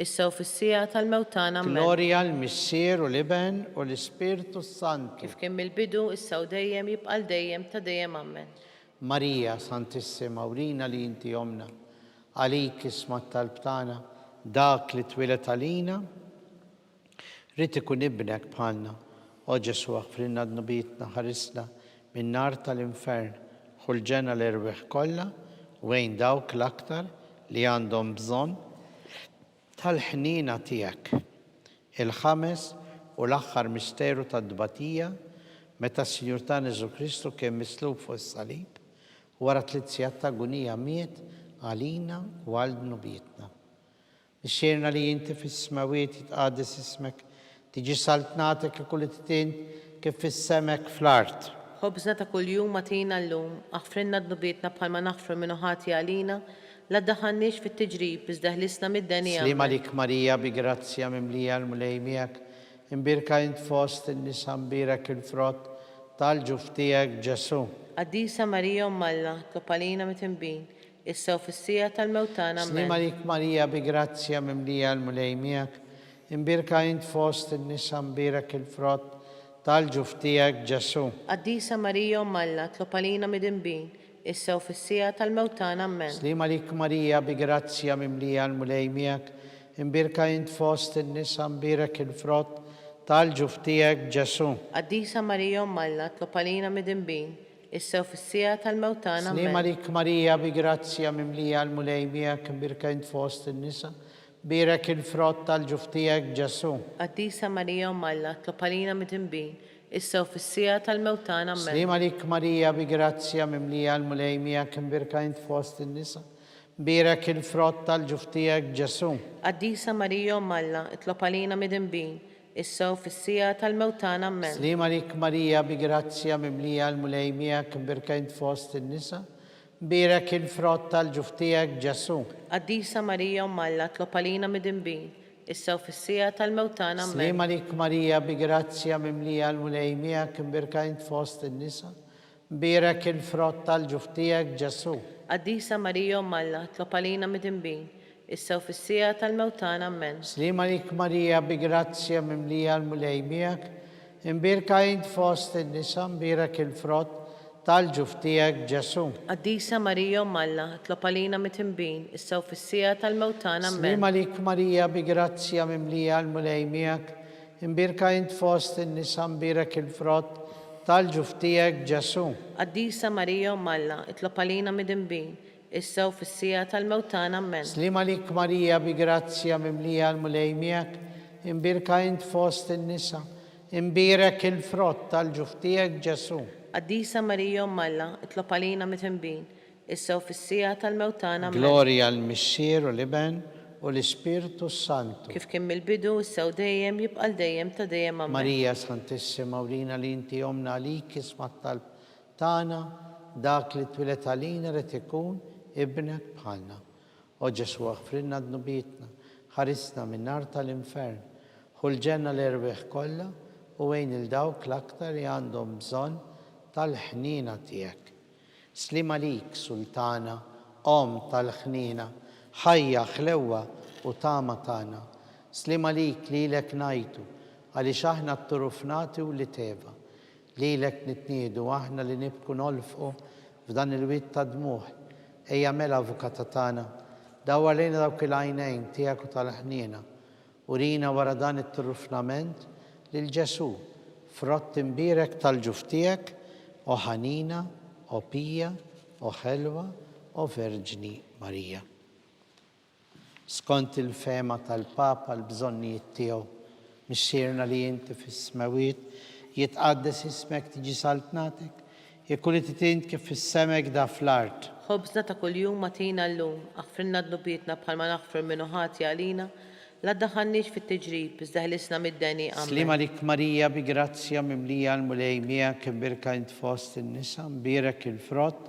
issa u fis-sija tal-mewtana Amen. Gloria l-Mixxier u l-Iben u l-Ispirtu Santu. Kif kien mill-bidu, issa u dejjem, jibqal dejjem ta' dejjem Amen. Marija Santissima, urina li inti omna, għalik isma tal-btana, dak li twilet għalina, rrid ikun ibnek bħalna. O Ġesu aħfrinna d-nubietna, ħarisna min-nar tal-infern, ħulġenna l-erbieħ kollha wejn dawk l-aktar li għandhom bżonn tal-ħnina tiegħek. Il-ħames u l-aħħar misteru tad-dbatija, meta s-Sinjur tagħna Ġesu Kristu kien mislub fuq is-salib, wara 3 sigħat ta' agonija miet għalina u għal nubietna. Mixxierna li inti fis-smawiet jitqaddes ismek, tiġi saltnatek ikun tint kif fis-semek fl-art. خبزنا ta' kuljum atina llum, aħfrinna d-nubietna bħalma naħfru minnu ħati għalina, la ddaħħalniex fit-tiġrib, iżda ħlisna mid-denja. Slima lik Marija bi grazzja mimlija l-mulej miegħek, imbirka int fost in-nisa mbirek il-frott tal-ġuf tiegħek Ġesu. Qaddisa Marija Alla, tlob għalina mit-tinbin, issa u fis-sija tal-mewtana. Slima lik Marija bi grazzja mimlija l-mulej miegħek, imbirka int fost in-nisa mbirek il-frott tal-ġuf tiegħek Ġesu. Qaddisa Marija Alla, tlob għalina mit-tinbin, issa u fis-sija tal-mewtana. Amen. Slima lik Marija bi grazzja mimlija l-mulej miegħek, imbirka int fost in-nisa mbirek il-frott tal-ġuf tiegħek Ġesu. Qaddisa Marija Alla, tlob għalina mit-tinbin, issa u fis-sija tal-mewtana. Slima lik Marija bi grazzja mimlija l-mulej miegħek, imbirka int fost in-nisa mbirek il-frott tal-ġuf tiegħek Ġesu. Qaddisa Marija Alla, tlob għalina mit-tinbin, issa u fis-sija tal-mewtana. Amen. Slima lik Marija bi grazzja mimlija l-mulej miegħek, imbirka int fost in-nisa mbirek il-frott tal-ġuf tiegħek Ġesu. Qaddisa Marija Alla, tlob għalina mit-tinbin, issa u fis-sija tal-mewtana. Amen. Slima lik Marija bi grazzja mimlija l-mulej miegħek, imbirka int fost in-nisa mbirek il-frott tal-ġuf tiegħek Ġesu. Qaddisa Marija Alla, tlob għalina mit-tinbin, issa u fis-sija tal-mewtana. Amen. Slima lik Marija bi grazzja mimlija l-mulej miegħek, imbirka int fost in-nisa mbirek il-frott tal-ġuf tiegħek Ġesu. Qaddisa Marija Alla, tlob għalina mit-tinbin, issa u fis-sija tal-mewtana. Amen. Slima lik Marija bi grazzja mimlija l-mulej miegħek, imbirka int fost in-nisa mbirek il-frott tal-ġuf tiegħek Ġesu. Qaddisa Marija Alla, tlob għalina mit-tinbin, issa u fis-sija tal-mewtana. Amen. Slima lik Marija bi grazzja mimlija l-mulej miegħek, imbirka int fost in-nisa mbirek il-frott tal-ġuf tiegħek Ġesu. Qaddisa Marija Alla, tlob għalina mit-tinbin, issa u fis-sija tal-mewtana. Amen. Slima lik Marija bi grazzja mimlija l-mulej miegħek, imbirka int fost in-nisa imbirek il-frott tal-ġuf tiegħek Ġesu. Qaddisa Marija Alla, tlob għalina mit-tinbin, issa u fis-sija tal-mewtana. Amen. Glorja l-Mixxier u l-Iben u l-Ispirtu Santu. Kif kien mill-bidu, issa u dejjem jibqa' dejjem ta' dejjem. Amen. Marija Santissima urina li inti jomna għalik isma' talb tagħna dak li twilet għalina rid ikun ibnek bħalna. O Ġesu aħfrinna d-nubietna, ħarisna minn nar tal-infern, ħulġenna l-erbieħ kollha u wejn il-dawk l-aktar li għandhom bżonn tal-ħnina tiegħek. Slima lik Sultana, Om tal-ħnina, ħajja ħlewwa u tama tagħna. Slima lik lilek ngħidu għaliex aħna t-turufnati u li teva. Lilek nitniedu aħna li nibku nolfqu f'dan il-witt ta' dmuħ. Ejja mela avukata tagħna, dawwar lejna dawk il-għajnejn tiegħek u tal-ħnina. Urina wara dan it-turufnament lil Ġesu, frott imbirek tal-ġuf tiegħek, o ħanina, o pija, o ħelwa, o Verġni Marija. Skont il-fema tal-Papa l-bżonnijiet tiegħu, mixxierna li inti fis-smawiet jitqaddes ismek tiġi saltnatek, jekk li titint kif fis-semek da fl-art. Ħobżna ta' kuljum atina llum, aħfrinna d-nubietna bħalma naħfru minnu ħati għalina, la ddaħħalniex fit-tiġrib, iżda ħlisna mid-deni. Amen. Slima lik Marija bi grazzja mimlija l-mulej miegħek, imbirka int fost in-nisa mbirek il-frott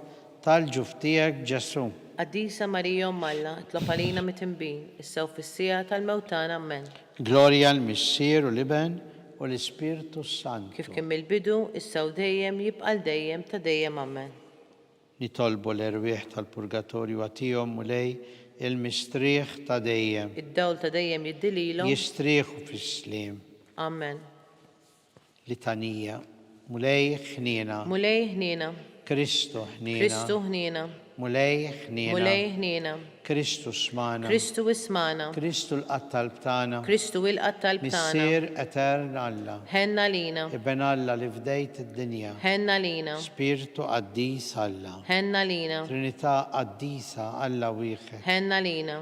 tal-ġuf tiegħek Ġesu. Qaddisa Marija Alla, tlob għalina mit-tinbin, issa u fis-sija tal-mewtana. Amen. Glorja l-Mixxier u l-Iben u l-Ispirtu Santu. Kif kien mill-bidu, issa u dejjem jibqa' dejjem ta' dejjem. Amen. Nitolbu l-erwieħ tal-purgatorju għatihom mulej il-mistrieħ ta' dejjem. Id-dawl ta' dejjem jiddililhom. Jistrieħu fis-slim. Amen. Litanija. Mulej ħnina. Mulej ħnina. Kristu ħnina. Kristu ħnina. Mulej ħnina. Mulej ħnina. Kristu smana. Kristu ismana. Kristu l-qattalb tagħna. Kristu il-qattalb tagħna. Missier etern Alla. Ħenna lina. Ibn Alla li fdejt id-dinja. Ħenna lina. Spiritu qaddis Alla. Ħenna lina. Trinità qaddisa Alla wieħed. Ħenna lina.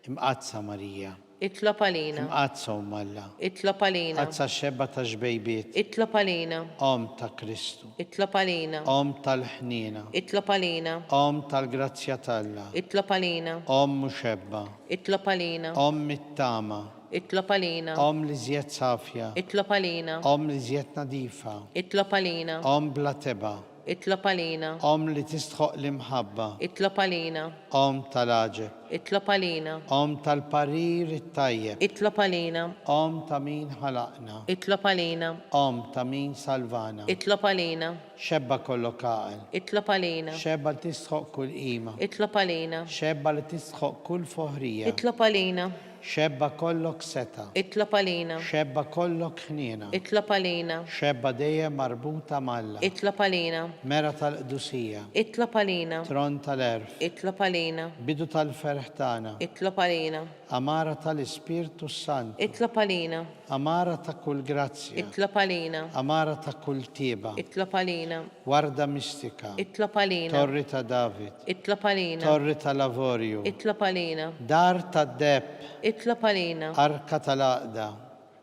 Imqazza Marija. Itlob għalina. Imqazza Alla. Itlob għalina. Qazza xebba ta' xbejbiet. Itlob għalina. Om ta' Kristu. Itlob għalina. Om tal-ħnina. Itlob għalina. Om tal-grazzja talla. Itlob għalina. Om muxebba. Itlob għalina. Om mittama. Itlob għalina. li żjed safja, Itlob għalina. li żjed nadifa, Itlob għalina. bla teba, Itlob għalina. li tistħoq l-imħabba, Itlob għalina. tal-aġeb, Itlob għalina. tal-parir it-tajjeb, Itlob għalina. ta' min ħalaqna, Itlob għalina. ta' min salvana, Itlob għalina. xebba kollok għaqel, Itlob għalina. xebba li tistħoq kull qima, Itlob għalina. xebba li tistħoq kull foħrija, Itlob għalina. xebba kollok seta, Itlob għalina. xebba kollok ħniena, Itlob għalina. xebba dejjem marbuta malla, Itlob għalina. mera tal-qdusija, Itlob għalina. tron tal-erf, Itlob għalina. bidu tal-ferħ tagħna, Itlob għalina. amara tal-Ispirtu Sant, Itlob għalina. amara ta' kull grazzja, Itlob għalina. amara ta' kull tieba, Itlob għalina. warda mistika, Itlob għalina. torri ta' David, Itlob għalina. torri ta' Lavorju, Itlob għalina. dar ta' Deb, Itlob għalina. arka tal-aqda,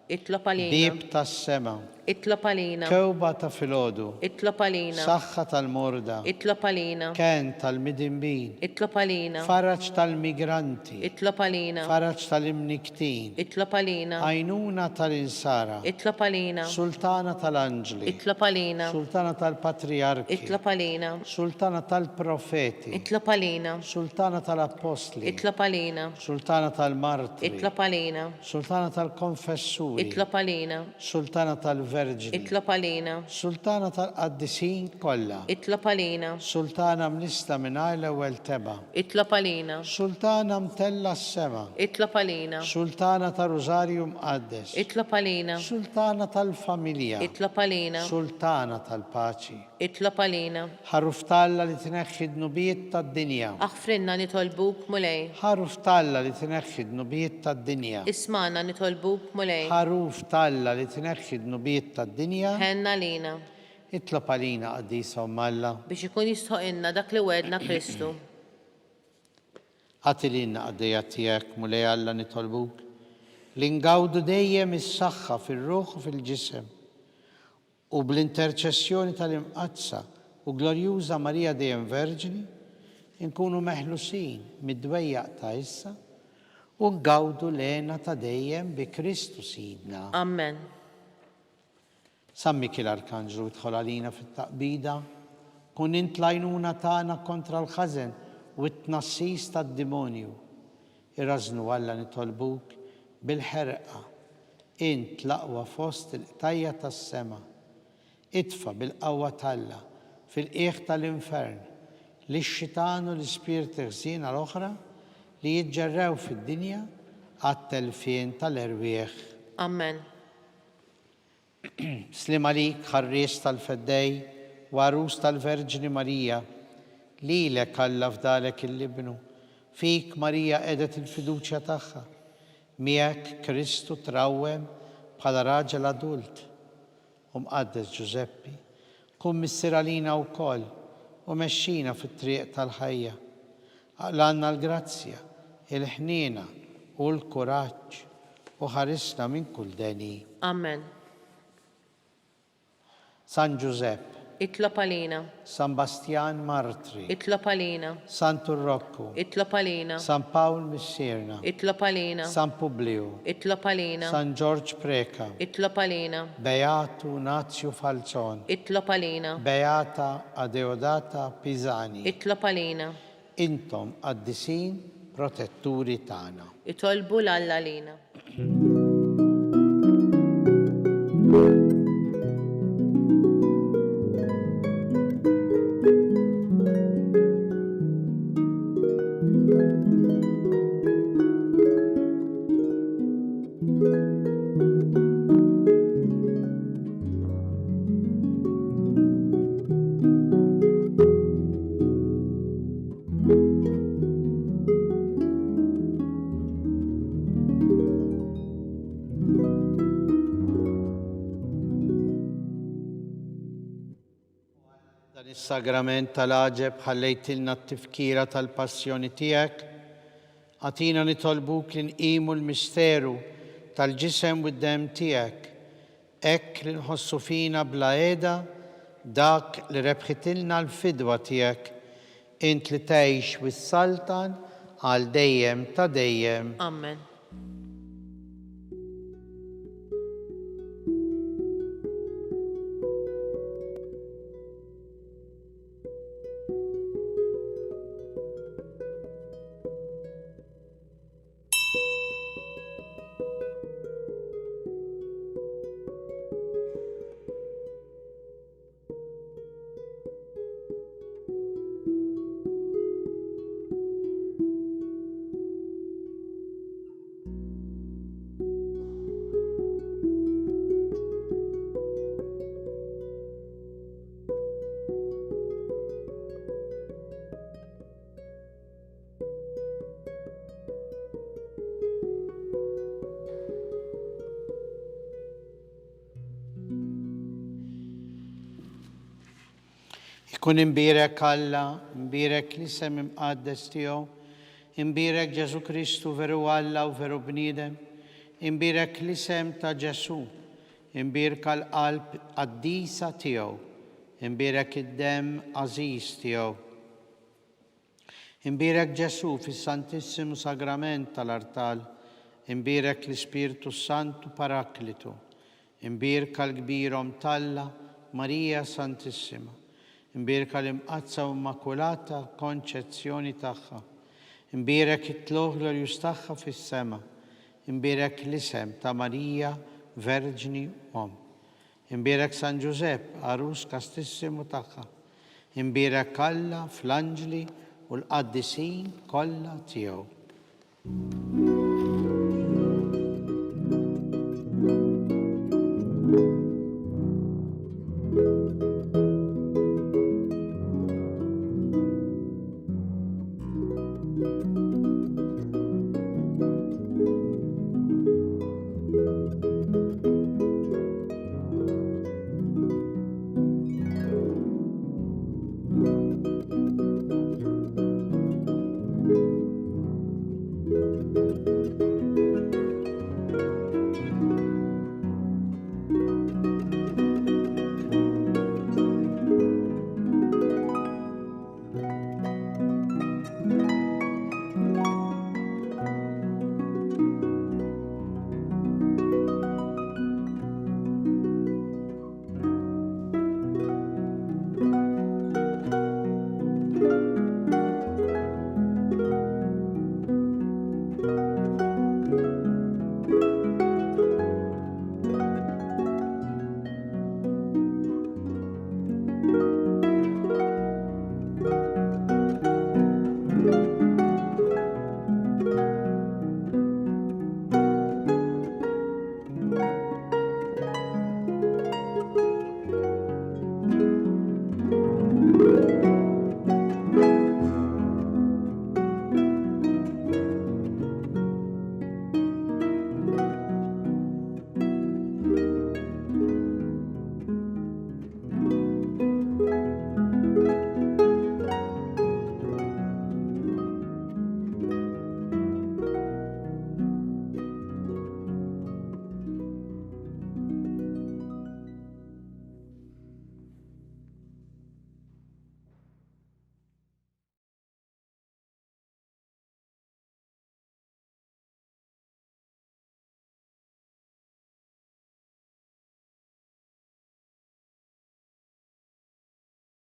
Itlob għalina. bib tas-sema, Itlob għalina. kewba ta' filodu, Itlob għalina. saħħa tal-morda, Itlob għalina. ken tal-midinbin, Itlob għalina. faraġ tal-migranti, Itlob għalina. faraġ tal-imniktin, Itlob għalina. għajnuna tal-insara, Itlob għalina. sultana tal-anġli, Itlob għalina. sultana tal-patriarki, Itlob għalina. sultana tal-profeti, Itlob għalina. sultana tal-apostli, Itlob għalina. sultana tal-martri, Itlob għalina. sultana tal-konfessuri, Itlob għalina. sultana tal-verġini, Itlob għalina. sultana tal-qaddisin kollha, Itlob għalina. sultana mnista minn l-ewwel teba, Itlob għalina. sultana mtella s-sema, Itlob għalina. sultana tal-Rożarju mqaddes, Itlob għalina. sultana tal-familja, Itlob għalina. sultana tal-paċi, Itlob għalina. ħaruf talla li tneħħi d-nubijiet tad-dinja, Aħfrinna nitolbuk mulej. ħaruf talla li tneħħi d-nubijiet tad-dinja, Ismana nitolbuk mulej. ħaruf talla li tneħħi d-nubijiet tad-dinja, Ħenna lina itlob għalina qaddisa Alla, biex ikun jistħoqinna dak li wedna Kristu. għatilina għaddejja tiegħek mulej Alla nitolbuk, li ngawdu dejjem is-saħħa fir-ruħ u fil-ġisem u bl-interċessjoni tal-imqazza u glorjuża Marija dejjem Verġini, nkunu meħlusin mid-dwejjaq ta' issa u ngawdu lena ta' dejjem bi Kristu Sidna. Amen. Sammi kien l-Arkanġlu idħol għalina fit-taqbida, kun int lajnuna tagħna kontra l-ħażen u t-tnassis tad-dimonju. Irrażnu Alla nitolbuk bil-ħerqa, int l-aqwa fost il-qtajja tas-sema. Itfa bil-qawwa talla fil-qiegħ tal-infern li x-xitan u l-ispirti ħżiena l-oħra li jiġġerrew fid-dinja għat-telfien tal-erwieħ. Amen. Slim għalik ħarries tal-feddej u għarus tal-Verġini Marija, lilek Alla fdalek il-libnu, fik Marija edet il-fiduċja tagħha, miegħek Kristu trawwem bħala raġel adult. Mqaddes Giuseppi, kun missier għalina wkoll u mexxina fit-triq tal-ħajja. Għaqlanna l-grazzja, il-ħniena u l-kuraġġ u ħarisna minn kull deni. Amen. San Giuseppe, Itlob għalina. San Bastian Martri, Itlob għalina. San Turrocco, Itlob għalina. San Paul Missierna, Itlob għalina. San Publio, Itlob għalina. San George Preka, Itlob għalina. Beatu Nazio Falzon, Itlob għalina. Beata Adeodata Pisani, Itlob għalina. intom għaddisin protetturi tagħna. Itolbu l-Alla lina. Dan is-sagrament tal-aġeb ħallejtilna t-tifkira tal-passjoni tiegħek, għatina nitolbuk li nqimu l-misteru tal-ġisem u d-dem tiegħek, hekk li nħossu fina bla qiegħda dak li rebħitilna l-fidwa tiegħek, int li tgħix wis-Saltan għal dejjem ta' dejjem. Amen. Kun imbirek Alla, imbirek l-isem imqaddes tiegħu, imbirek Ġesu Kristu veru Alla u veru bniedem, imbirek l-isem ta' Ġesu, imbirka l-qalb qaddisa tiegħu, imbirek id-dem għażiż tiegħu. Imbirek Ġesu fis-Santissimu Sagrament tal-Artal, imbirek l-Ispirtu Santu Paraklitu, imbirka l-kbirhom Talla Marija Santissima, imbirka l-imqazza u immakulata konċezzjoni tagħha, imbirek it-tluħ glorjus tagħha fis-sema, imbirek l-isem ta' Marija Verġni Om, imbirek San Giuseppe Arus Kastissimu tagħha, imbirek Alla fl-anġli u l-qaddisin kollha tiegħu.